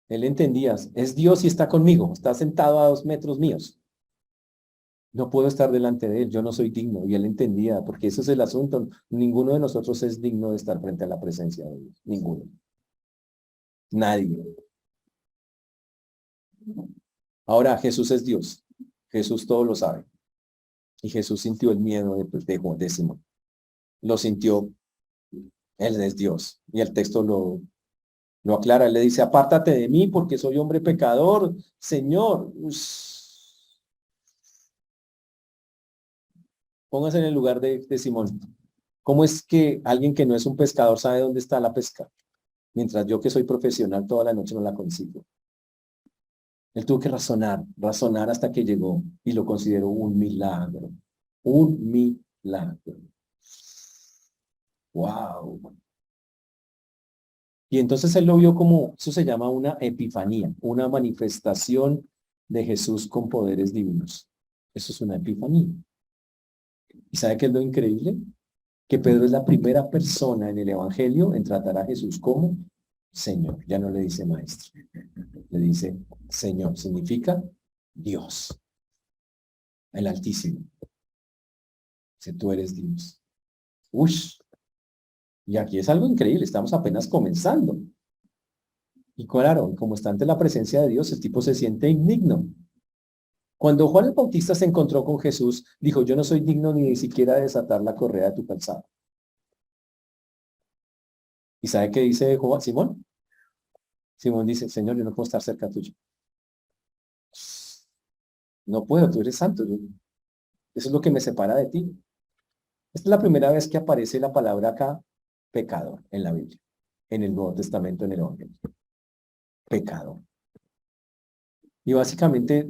él entendía, es Dios y está conmigo, está sentado a 2 metros míos. No puedo estar delante de él, yo no soy digno. Y él entendía, porque ese es el asunto. Ninguno de nosotros es digno de estar frente a la presencia de Dios. Ninguno. Nadie. Ahora, Jesús es Dios. Jesús todo lo sabe. Y Jesús sintió el miedo de Simón. Lo sintió. Él es Dios. Y el texto lo aclara. Él le dice, apártate de mí porque soy hombre pecador. Señor. Póngase en el lugar de Simón. ¿Cómo es que alguien que no es un pescador sabe dónde está la pesca? Mientras yo que soy profesional toda la noche no la consigo. Él tuvo que razonar hasta que llegó y lo consideró un milagro. Un milagro. Wow. Y entonces él lo vio como, eso se llama una epifanía, una manifestación de Jesús con poderes divinos. Eso es una epifanía. ¿Y sabe qué es lo increíble? Que Pedro es la primera persona en el Evangelio en tratar a Jesús como Señor. Ya no le dice maestro, le dice Señor. Significa Dios, el Altísimo. Si tú eres Dios. Ush. Y aquí es algo increíble, estamos apenas comenzando. Y claro, como está ante la presencia de Dios, el tipo se siente indigno. Cuando Juan el Bautista se encontró con Jesús, dijo, yo no soy digno ni siquiera de desatar la correa de tu calzado. ¿Y sabe qué dice Simón? Simón dice, Señor, yo no puedo estar cerca tuyo. No puedo, tú eres santo. Eso es lo que me separa de ti. Esta es la primera vez que aparece la palabra acá, pecador, en la Biblia, en el Nuevo Testamento, en el Evangelio. Pecador. Y básicamente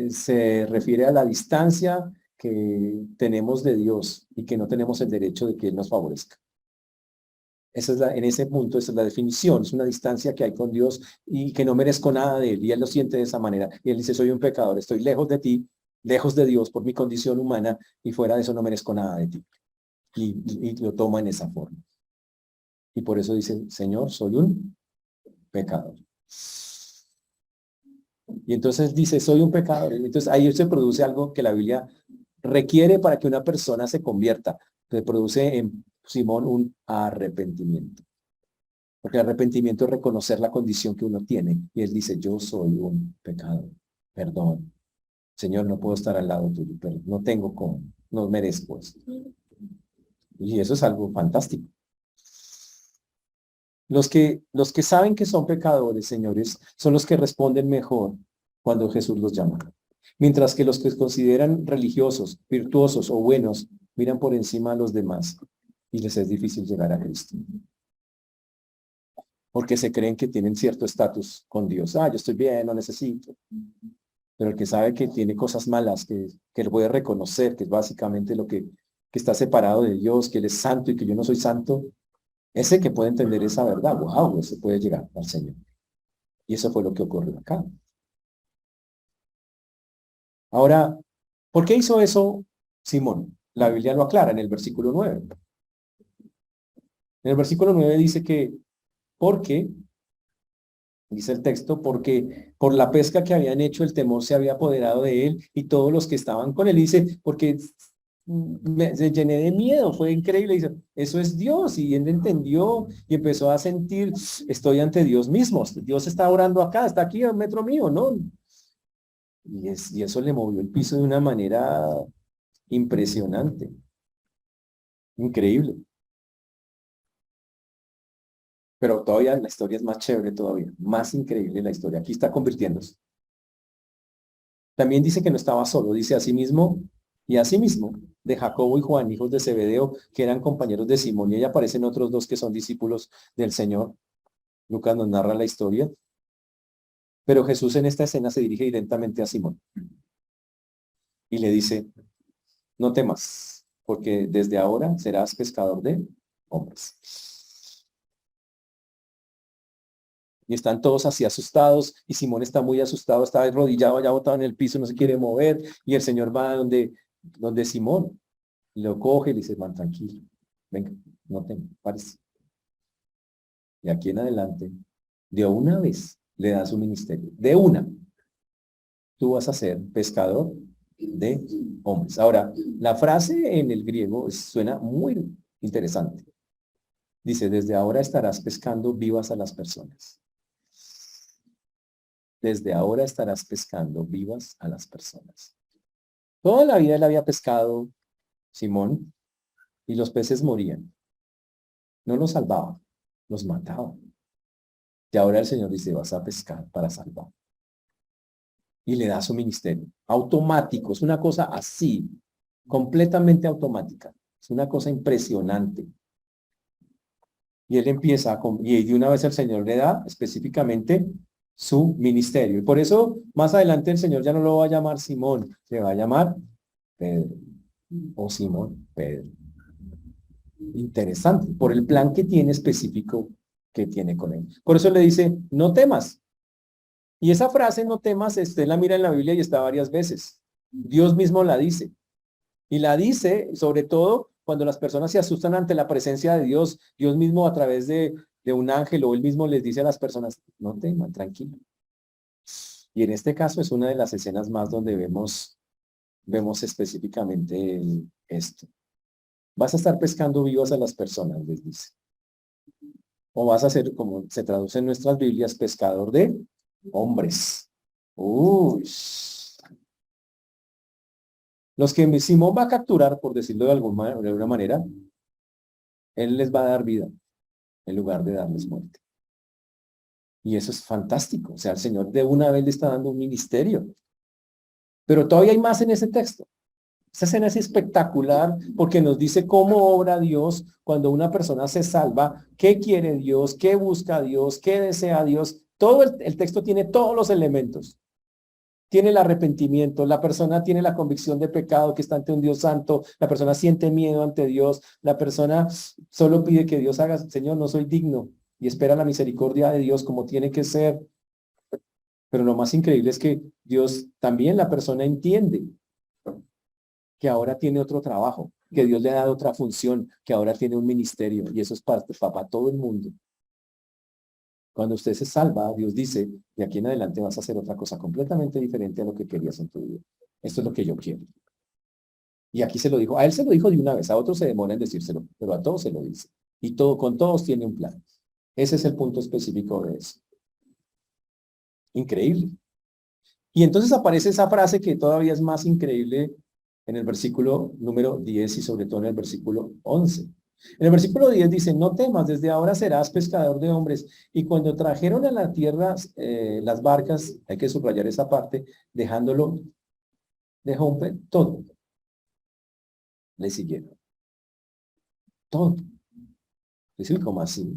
se refiere a la distancia que tenemos de Dios y que no tenemos el derecho de que Él nos favorezca. En ese punto, esa es la definición, es una distancia que hay con Dios y que no merezco nada de Él, y Él lo siente de esa manera. Y Él dice, soy un pecador, estoy lejos de ti, lejos de Dios por mi condición humana, y fuera de eso no merezco nada de ti. Y lo toma en esa forma. Y por eso dice, Señor, soy un pecador. Y entonces dice, soy un pecador. Entonces ahí se produce algo que la Biblia requiere para que una persona se convierta. Se produce en Simón un arrepentimiento. Porque el arrepentimiento es reconocer la condición que uno tiene. Y él dice, yo soy un pecador. Perdón. Señor, no puedo estar al lado tuyo, pero no tengo cómo. No merezco eso. Y eso es algo fantástico. Los que saben que son pecadores, señores, son los que responden mejor cuando Jesús los llama. Mientras que los que se consideran religiosos, virtuosos o buenos, miran por encima a los demás y les es difícil llegar a Cristo. Porque se creen que tienen cierto estatus con Dios. Yo estoy bien, no necesito. Pero el que sabe que tiene cosas malas, que lo puede reconocer, que es básicamente lo que está separado de Dios, que Él es santo y que yo no soy santo, ese que puede entender esa verdad, wow, ese puede llegar al Señor. Y eso fue lo que ocurrió acá. Ahora, ¿por qué hizo eso Simón? La Biblia lo aclara en el versículo 9. En el versículo 9 dice que, porque, dice el texto, porque por la pesca que habían hecho, el temor se había apoderado de él y todos los que estaban con él. Dice, porque se llené de miedo, fue increíble. Dice, eso es Dios. Y él entendió y empezó a sentir, estoy ante Dios mismo. Dios está orando acá, está aquí a un metro mío, ¿no? Y eso le movió el piso de una manera impresionante. Increíble. Pero todavía la historia es más chévere todavía, más increíble la historia. Aquí está convirtiéndose. También dice que no estaba solo, dice asimismo, y asimismo de Jacobo y Juan, hijos de Zebedeo, que eran compañeros de Simón, y ahí aparecen otros dos que son discípulos del Señor. Lucas nos narra la historia. Pero Jesús en esta escena se dirige directamente a Simón y le dice, no temas, porque desde ahora serás pescador de hombres. Y están todos así asustados, y Simón está muy asustado, está arrodillado allá botado en el piso, no se quiere mover, y el Señor va donde Simón, lo coge y le dice, man, tranquilo, venga, no te pares. Y aquí en adelante, de una vez, le da su ministerio, de una. Tú vas a ser pescador de hombres. Ahora, la frase en el griego suena muy interesante. Dice, desde ahora estarás pescando vivas a las personas. Desde ahora estarás pescando vivas a las personas. Toda la vida él había pescado Simón y los peces morían. No los salvaba, los mataba. Y ahora el Señor dice, vas a pescar para salvar. Y le da su ministerio. Automático, es una cosa así, completamente automática. Es una cosa impresionante. Y él empieza, y de una vez el Señor le da específicamente su ministerio. Y por eso más adelante el Señor ya no lo va a llamar Simón, le va a llamar Pedro. O Simón, Pedro. Interesante, por el plan que tiene específico que tiene con él. Por eso le dice, no temas. Y esa frase, no temas, usted la mira en la Biblia y está varias veces. Dios mismo la dice. Y la dice, sobre todo, cuando las personas se asustan ante la presencia de Dios, Dios mismo a través de un ángel o él mismo les dice a las personas, no teman, tranquilo. Y en este caso es una de las escenas más donde vemos específicamente esto. Vas a estar pescando vivas a las personas, les dice. O vas a ser, como se traduce en nuestras Biblias, pescador de hombres. Uy. Los que Simón va a capturar, por decirlo de alguna manera, él les va a dar vida en lugar de darles muerte. Y eso es fantástico. O sea, el Señor de una vez le está dando un ministerio. Pero todavía hay más en ese texto. Esta escena es espectacular porque nos dice cómo obra Dios cuando una persona se salva, qué quiere Dios, qué busca Dios, qué desea Dios. Todo el texto tiene todos los elementos. Tiene el arrepentimiento, la persona tiene la convicción de pecado que está ante un Dios santo, la persona siente miedo ante Dios, la persona solo pide que Dios haga, Señor, no soy digno, y espera la misericordia de Dios como tiene que ser. Pero lo más increíble es que Dios también, la persona entiende que ahora tiene otro trabajo, que Dios le ha dado otra función, que ahora tiene un ministerio, y eso es para todo el mundo. Cuando usted se salva, Dios dice, de aquí en adelante vas a hacer otra cosa completamente diferente a lo que querías en tu vida. Esto es lo que yo quiero. Y aquí se lo dijo, a él se lo dijo de una vez, a otros se demora en decírselo, pero a todos se lo dice. Y todo, con todos tiene un plan. Ese es el punto específico de eso. Increíble. Y entonces aparece esa frase que todavía es más increíble en el versículo número 10 y sobre todo en el versículo 11. En el versículo 10 dice, no temas, desde ahora serás pescador de hombres. Y cuando trajeron a la tierra las barcas, hay que subrayar esa parte, dejándolo, dejó todo. Le siguieron. Todo. Decir, ¿cómo así?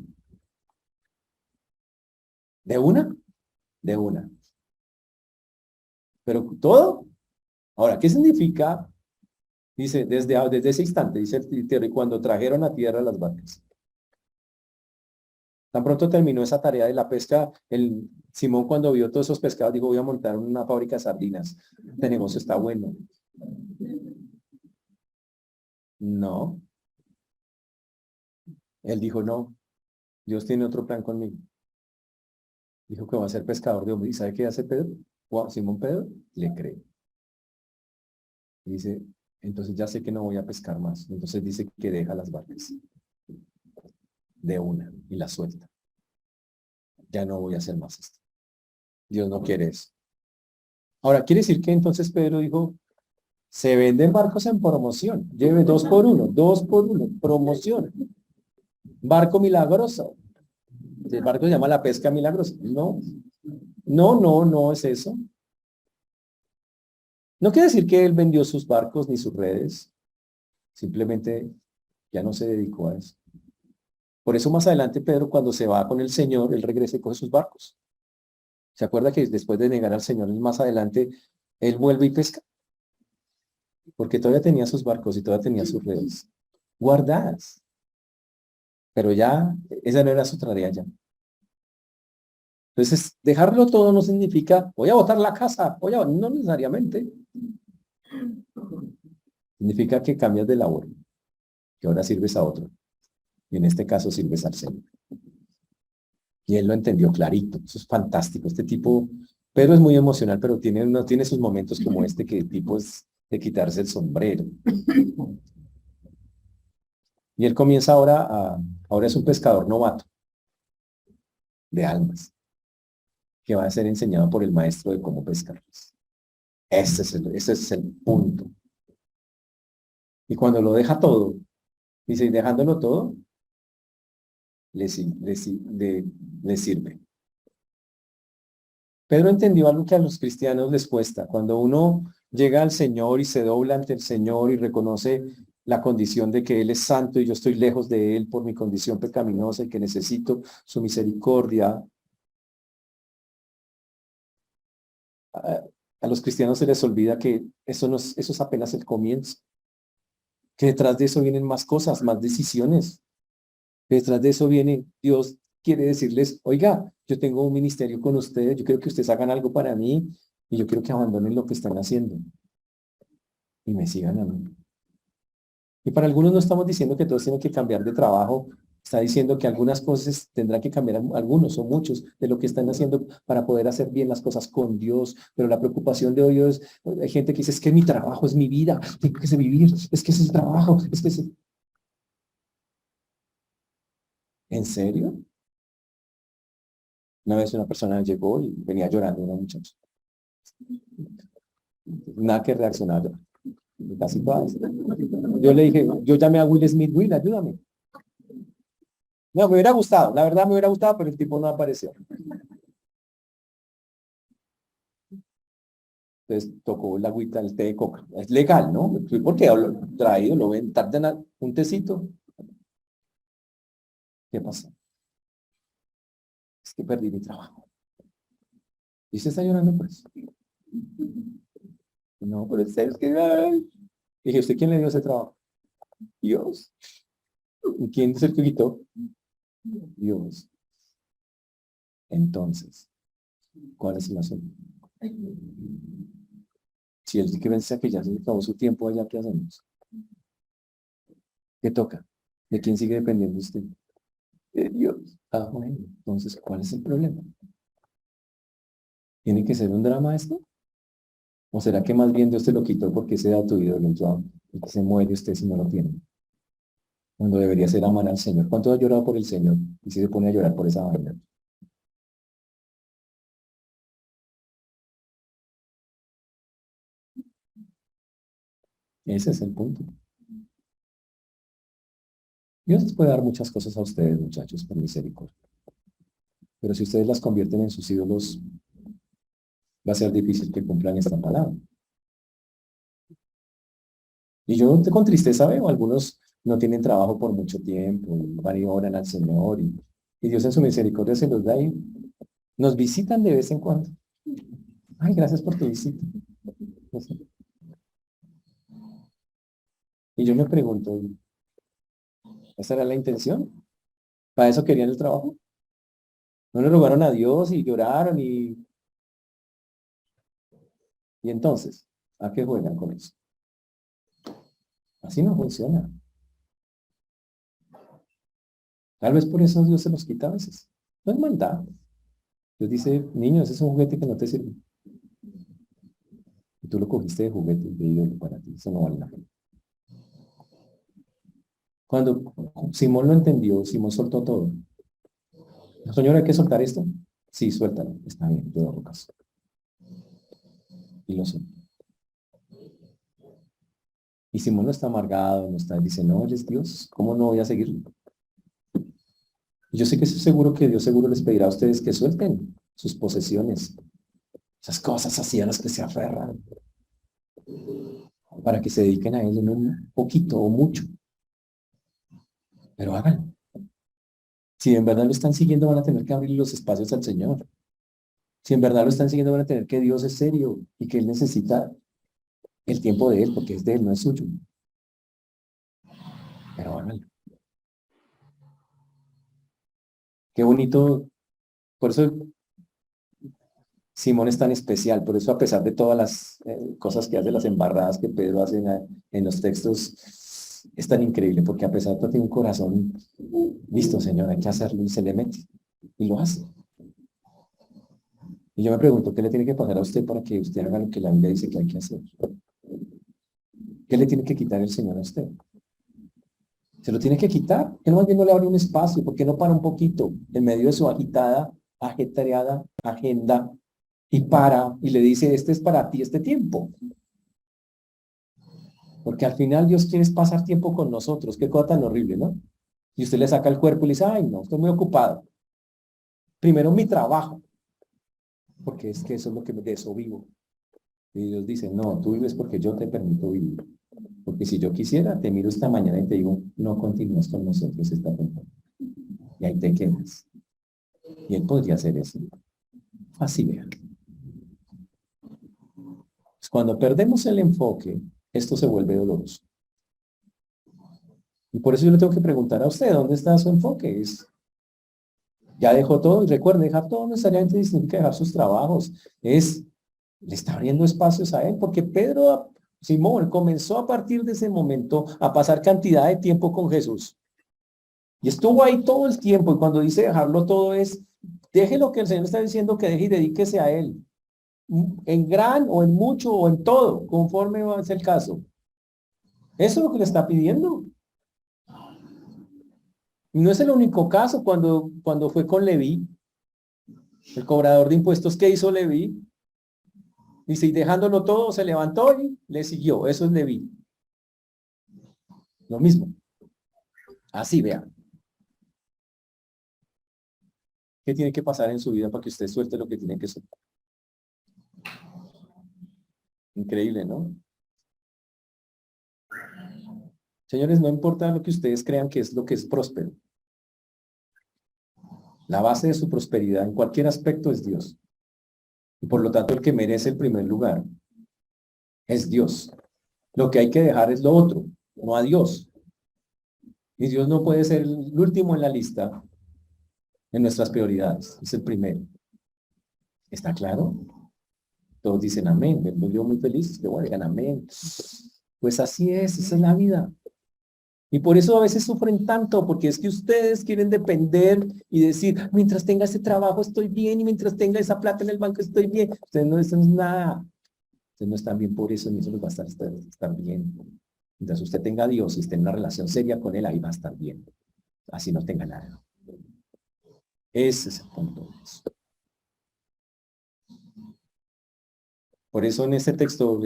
¿De una? De una. Pero todo. Ahora, ¿qué significa? Dice, desde ese instante, dice el titero, y cuando trajeron a tierra las barcas. Tan pronto terminó esa tarea de la pesca, el Simón cuando vio todos esos pescados dijo, voy a montar una fábrica de sardinas. Este negocio está bueno. No. Él dijo, no, Dios tiene otro plan conmigo. Dijo que va a ser pescador de hombres. ¿Y sabe qué hace Pedro? Wow, Simón Pedro le cree. Y dice, entonces ya sé que no voy a pescar más. Entonces dice que deja las barcas de una y las suelta. Ya no voy a hacer más esto. Dios no quiere eso. Ahora, quiere decir que entonces Pedro dijo, se venden barcos en promoción. Lleve 2 por 1, 2 por 1, promoción. Barco milagroso. El barco se llama la pesca milagrosa. No, no es eso. No quiere decir que él vendió sus barcos ni sus redes. Simplemente ya no se dedicó a eso. Por eso más adelante Pedro, cuando se va con el Señor, él regresa y coge sus barcos. ¿Se acuerda que después de negar al Señor, más adelante, él vuelve y pesca? Porque todavía tenía sus barcos y todavía tenía sus redes guardadas. Pero ya, esa no era su tarea ya. Entonces, dejarlo todo no significa, voy a botar la casa, no necesariamente. Significa que cambias de labor, que ahora sirves a otro. Y en este caso sirves al Señor. Y él lo entendió clarito. Eso es fantástico. Este tipo, Pedro es muy emocional, pero no tiene sus momentos como este, que el tipo es de quitarse el sombrero. Y él comienza ahora es un pescador novato de almas, que va a ser enseñado por el maestro de cómo pescarlos. Ese es el punto. Y cuando lo deja todo, dice, y dejándolo todo, le sirve. Pedro entendió algo que a los cristianos les cuesta. Cuando uno llega al Señor y se dobla ante el Señor y reconoce la condición de que Él es santo y yo estoy lejos de Él por mi condición pecaminosa y que necesito su misericordia, a, a los cristianos se les olvida que eso es apenas el comienzo, que detrás de eso vienen más cosas, más decisiones. Detrás de eso viene, Dios quiere decirles, oiga, yo tengo un ministerio con ustedes, yo quiero que ustedes hagan algo para mí y yo quiero que abandonen lo que están haciendo y me sigan a mí. Y para algunos no estamos diciendo que todos tienen que cambiar de trabajo, está diciendo que algunas cosas tendrán que cambiar algunos o muchos de lo que están haciendo para poder hacer bien las cosas con Dios. Pero la preocupación de hoy es, hay gente que dice, es que mi trabajo es mi vida, tengo que vivir, es que es el trabajo, es que es... ¿En serio? Una vez una persona llegó y venía llorando, una muchacha. Nada que reaccionar, casi todas. Yo le dije, yo llamé a Will Smith, Will, ayúdame. No, me hubiera gustado, la verdad me hubiera gustado, pero el tipo no apareció. Entonces tocó la agüita, el té de coca. Es legal, ¿no? Porque lo traído, lo ven, tardan un tecito. ¿Qué pasa? Es que perdí mi trabajo. ¿Y usted está llorando por eso? No, pero es que... Ay. Dije, ¿usted quién le dio ese trabajo? Dios. ¿Y quién es el que quitó? Dios. Entonces, ¿cuál es el asunto? Si él que piensa que ya se acabó su tiempo allá, ¿qué hacemos? ¿Qué toca? ¿De quién sigue dependiendo usted? De Dios. Ah, bueno, entonces, ¿cuál es el problema? ¿Tiene que ser un drama esto? ¿O será que más bien Dios te lo quitó porque ese era tu ídolo, Joan? y que se muere usted si no lo tiene. Cuando debería ser amar al Señor. ¿Cuánto ha llorado por el Señor? Y si se pone a llorar por esa vaina. Ese es el punto. Dios les puede dar muchas cosas a ustedes, muchachos, por misericordia. Pero si ustedes las convierten en sus ídolos, va a ser difícil que cumplan esta palabra. Y yo con tristeza veo, algunos no tienen trabajo por mucho tiempo, y van y oran al Señor, y Dios en su misericordia se los da y nos visitan de vez en cuando. Ay, gracias por tu visita. Y yo me pregunto, ¿esa era la intención? ¿Para eso querían el trabajo? ¿No le rogaron a Dios y lloraron y entonces, ¿a qué juegan con eso? Así no funciona. Tal vez por eso Dios se los quita a veces. No es maldad. Dios dice, niño, ese es un juguete que no te sirve. Y tú lo cogiste de juguete, de ídolo para ti. Eso no vale la pena. Cuando Simón lo entendió, Simón soltó todo. Señor, ¿hay que soltar esto? Sí, suéltalo. Está bien, yo hago caso. Y lo soltó. Y Simón no está amargado, no está, dice, no, él es Dios. ¿Cómo no voy a seguirlo? Y yo sé que estoy seguro que Dios seguro les pedirá a ustedes que suelten sus posesiones. Esas cosas así a las que se aferran. Para que se dediquen a Él en un poquito o mucho. Pero háganlo. Si en verdad lo están siguiendo, van a tener que abrir los espacios al Señor. Si en verdad lo están siguiendo, van a tener que Dios es serio y que Él necesita el tiempo de Él, porque es de Él, no es suyo. Pero háganlo. Qué bonito. Por eso Simón es tan especial. Por eso, a pesar de todas las cosas que hace, las embarradas que Pedro hace en los textos, es tan increíble, porque a pesar de todo tiene un corazón, listo, Señor, hay que hacerlo, y se le mete. Y lo hace. Y yo me pregunto, ¿qué le tiene que pasar a usted para que usted haga lo que la Biblia dice que hay que hacer? ¿Qué le tiene que quitar el Señor a usted? Se lo tiene que quitar. ¿Qué no, no le abre un espacio? ¿Por qué no para un poquito en medio de su agitada, ajetreada agenda y para y le dice, este es para ti este tiempo? Porque al final Dios quiere pasar tiempo con nosotros. Qué cosa tan horrible, ¿no? Y usted le saca el cuerpo y le dice, ay, no, estoy muy ocupado. Primero mi trabajo, porque es que eso es lo que de eso vivo. Y Dios dice, no, tú vives porque yo te permito vivir. Porque si yo quisiera, te miro esta mañana y te digo, no continúas con nosotros esta temporada. Y ahí te quedas. Y Él podría hacer eso. Así vean. Pues cuando perdemos el enfoque, esto se vuelve doloroso. Y por eso yo le tengo que preguntar a usted, ¿dónde está su enfoque? Ya dejó todo, y recuerden, dejar todo no necesariamente significa dejar sus trabajos, le está abriendo espacios a él, porque Pedro, Simón, comenzó a partir de ese momento a pasar cantidad de tiempo con Jesús. Y estuvo ahí todo el tiempo, y cuando dice dejarlo todo es, deje lo que el Señor está diciendo que deje y dedíquese a él, en gran o en mucho o en todo, conforme va a ser el caso. Eso es lo que le está pidiendo. Y no es el único caso cuando fue con Leví, el cobrador de impuestos. ¿Qué hizo Leví? Dice, y dejándolo todo, se levantó y le siguió. Eso es Leví. Lo mismo. Así, vean. ¿Qué tiene que pasar en su vida para que usted suelte lo que tiene que soltar? Increíble, ¿no? Señores, no importa lo que ustedes crean que es lo que es próspero. La base de su prosperidad en cualquier aspecto es Dios. Y por lo tanto, el que merece el primer lugar es Dios. Lo que hay que dejar es lo otro, no a Dios. Y Dios no puede ser el último en la lista en nuestras prioridades. Es el primero. ¿Está claro? Todos dicen amén. Yo muy feliz, que bueno, digan amén. Pues así es, esa es la vida. Y por eso a veces sufren tanto, porque es que ustedes quieren depender y decir, mientras tenga ese trabajo estoy bien y mientras tenga esa plata en el banco estoy bien. Ustedes no, eso no es nada. Ustedes no están bien por eso, ni eso les va a estar bien. Mientras usted tenga a Dios y esté en una relación seria con Él, ahí va a estar bien. Así no tenga nada. Ese es el punto. Por eso en este texto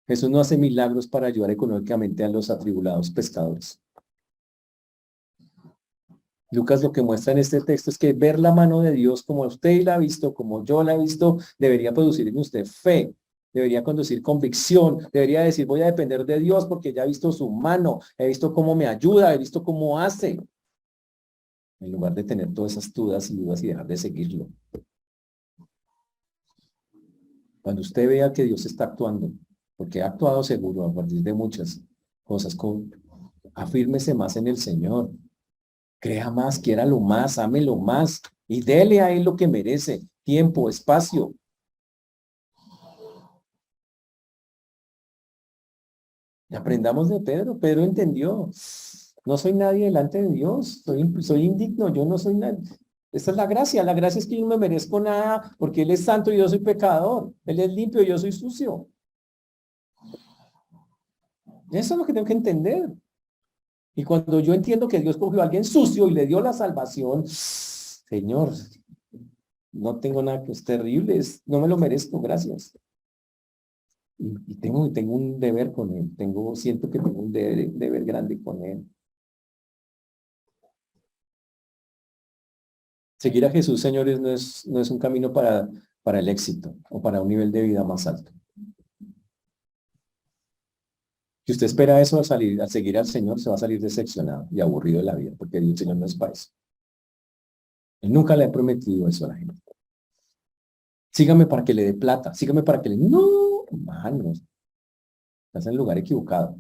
Jesús no hace milagros para ayudar económicamente a los atribulados pescadores. Lucas lo que muestra en este texto es que ver la mano de Dios como usted la ha visto, como yo la he visto, debería producir en usted fe, debería conducir convicción, debería decir voy a depender de Dios porque ya he visto su mano, he visto cómo me ayuda, he visto cómo hace, en lugar de tener todas esas dudas y dejar de seguirlo. Cuando usted vea que Dios está actuando, porque ha actuado seguro a partir de muchas cosas, afírmese más en el Señor. Crea más, quiéralo más, ámelo más y dele a Él lo que merece, tiempo, espacio. Y aprendamos de Pedro. Pedro entendió. No soy nadie delante de Dios. Soy indigno. Yo no soy nadie. Esta es la gracia. La gracia es que yo no me merezco nada porque Él es santo y yo soy pecador. Él es limpio y yo soy sucio. Eso es lo que tengo que entender. Y cuando yo entiendo que Dios cogió a alguien sucio y le dio la salvación, Señor, no tengo nada que es terrible, no me lo merezco, gracias. Y tengo un deber con Él, siento que tengo un deber grande con Él. Seguir a Jesús, señores, no es un camino para el éxito o para un nivel de vida más alto. Si usted espera eso al seguir al Señor, se va a salir decepcionado y aburrido de la vida, porque el Señor no es para eso. Él nunca le ha prometido eso a la gente. Sígame para que le dé plata, sígame para que le... No, hermanos, estás en el lugar equivocado.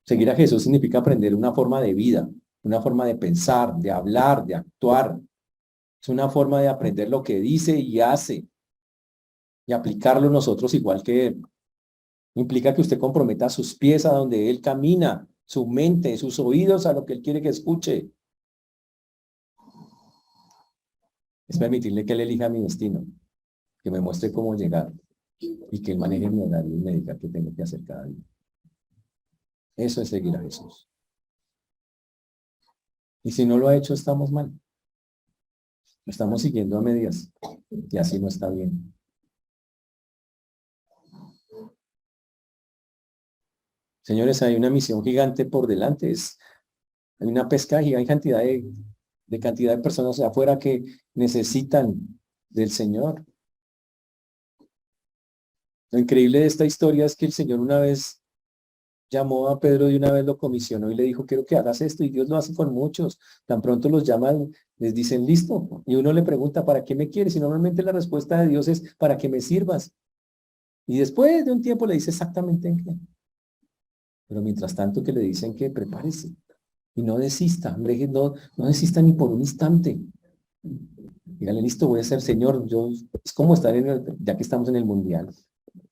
Seguir a Jesús significa aprender una forma de vida, una forma de pensar, de hablar, de actuar. Es una forma de aprender lo que dice y hace y aplicarlo nosotros igual que Él. Implica que usted comprometa sus pies a donde Él camina, su mente, sus oídos a lo que Él quiere que escuche. Es permitirle que Él elija mi destino, que me muestre cómo llegar y que Él maneje mi horario y me diga qué tengo que hacer cada día. Eso es seguir a Jesús. Y si no lo ha hecho, estamos mal. Lo estamos siguiendo a medias y así no está bien. Señores, hay una misión gigante por delante. Hay una pesca gigante, hay cantidad de personas afuera que necesitan del Señor. Lo increíble de esta historia es que el Señor una vez llamó a Pedro y una vez lo comisionó y le dijo, quiero que hagas esto, y Dios lo hace con muchos. Tan pronto los llaman, les dicen, listo. Y uno le pregunta, ¿para qué me quieres? Y normalmente la respuesta de Dios es, para que me sirvas. Y después de un tiempo le dice exactamente en qué. Pero mientras tanto que le dicen que prepárese y no desista, no desista ni por un instante. Dígale, listo, voy a ser Señor. Es como estar ya que estamos en el mundial,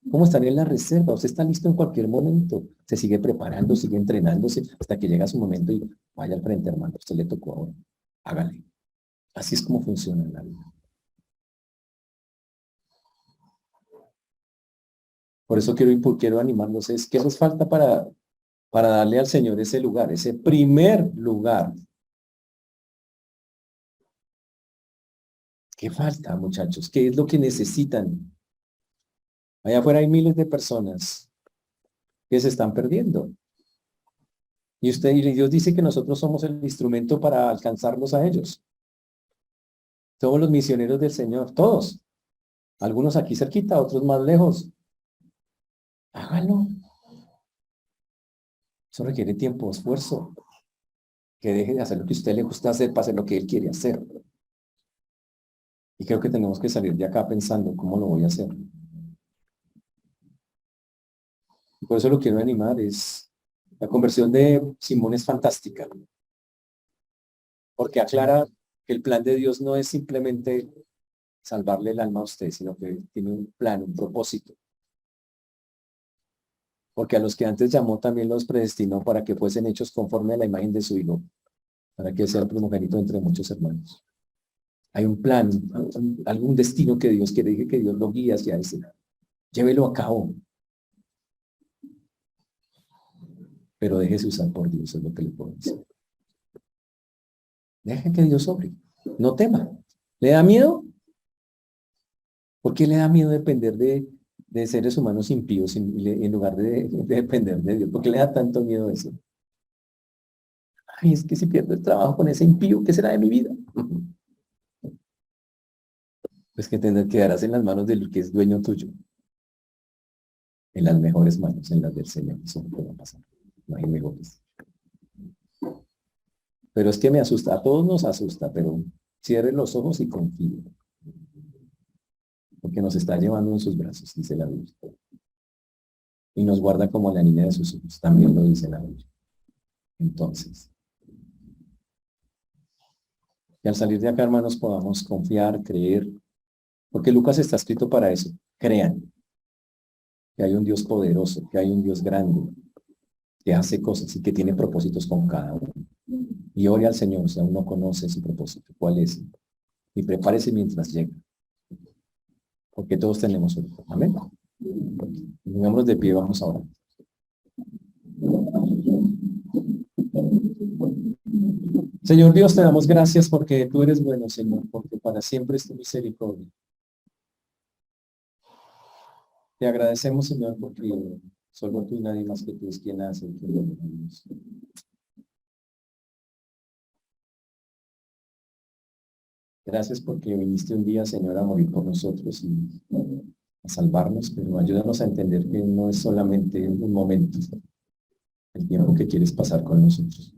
como estar en la reserva. Usted está listo en cualquier momento. Se sigue preparando, sigue entrenándose hasta que llega su momento y vaya al frente, hermano. Usted le tocó ahora. Hágale. Así es como funciona la vida. Por eso quiero animarlos. ¿Qué nos falta para darle al Señor ese lugar, ese primer lugar? ¿Qué falta, muchachos? ¿Qué es lo que necesitan? Allá afuera hay miles de personas que se están perdiendo. Y Dios dice que nosotros somos el instrumento para alcanzarlos a ellos. Somos los misioneros del Señor, todos. Algunos aquí cerquita, otros más lejos. Hágalo. Eso requiere tiempo, esfuerzo. Que deje de hacer lo que a usted le gusta hacer para hacer lo que Él quiere hacer. Y creo que tenemos que salir de acá pensando cómo lo voy a hacer. Y por eso lo quiero animar. La conversión de Simón es fantástica. Porque aclara que el plan de Dios no es simplemente salvarle el alma a usted, sino que tiene un plan, un propósito. Porque a los que antes llamó también los predestinó para que fuesen hechos conforme a la imagen de su Hijo, para que sea el primogénito entre muchos hermanos. Hay un plan, algún destino que Dios quiere, que Dios lo guía hacia ese. Llévelo a cabo. pero déjese usar por Dios, es lo que le puedo decir. Deje que Dios obre. No tema. ¿Le da miedo? ¿Por qué le da miedo depender de seres humanos impíos en lugar de depender de Dios? ¿Por qué le da tanto miedo eso? Ay, es que si pierdo el trabajo con ese impío, ¿qué será de mi vida? Pues que quedarás en las manos del que es dueño tuyo. En las mejores manos, en las del Señor. Eso no puede pasar. No hay mejores. Pero es que me asusta. A todos nos asusta, pero cierre los ojos y confíe. Porque nos está llevando en sus brazos, dice la Biblia. Y nos guarda como la niña de sus ojos. También lo dice la Biblia. Entonces, que al salir de acá, hermanos, podamos confiar, creer. Porque Lucas está escrito para eso. Crean que hay un Dios poderoso, que hay un Dios grande, que hace cosas y que tiene propósitos con cada uno. Y ore al Señor si aún no conoce su propósito, cuál es. Y prepárese mientras llega. Porque todos tenemos un. Amén. Pongámonos de pie, vamos ahora. Señor Dios, te damos gracias porque tú eres bueno, Señor, porque para siempre es tu misericordia. Te agradecemos, Señor, porque solo tú y nadie más que tú es quien hace y quien lo Dios. Gracias porque viniste un día, Señor, a morir por nosotros y a salvarnos, pero ayúdanos a entender que no es solamente un momento, el tiempo que quieres pasar con nosotros.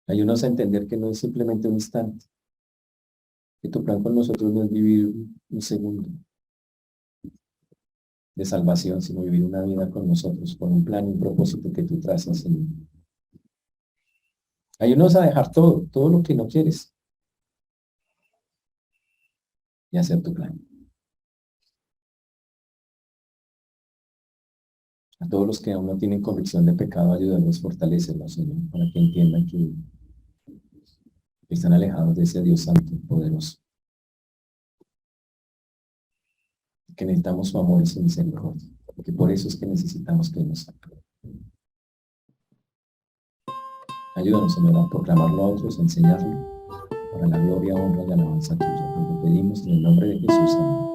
Ayúdanos a entender que no es simplemente un instante, que tu plan con nosotros no es vivir un segundo de salvación, sino vivir una vida con nosotros, con un plan y un propósito que tú trazas, Señor. Ayúdanos a dejar todo lo que no quieres y hacer tu plan. A todos los que aún no tienen convicción de pecado, ayúdanos a fortalecerlos, Señor, para que entiendan que están alejados de ese Dios santo, poderoso. Que necesitamos su amor y su misericordia, porque por eso es que necesitamos que nos salve. Ayúdanos, Señor, a proclamarlo a otros, a enseñarlo, para la gloria, honra y alabanza tuya. Lo pedimos en el nombre de Jesús. Amén.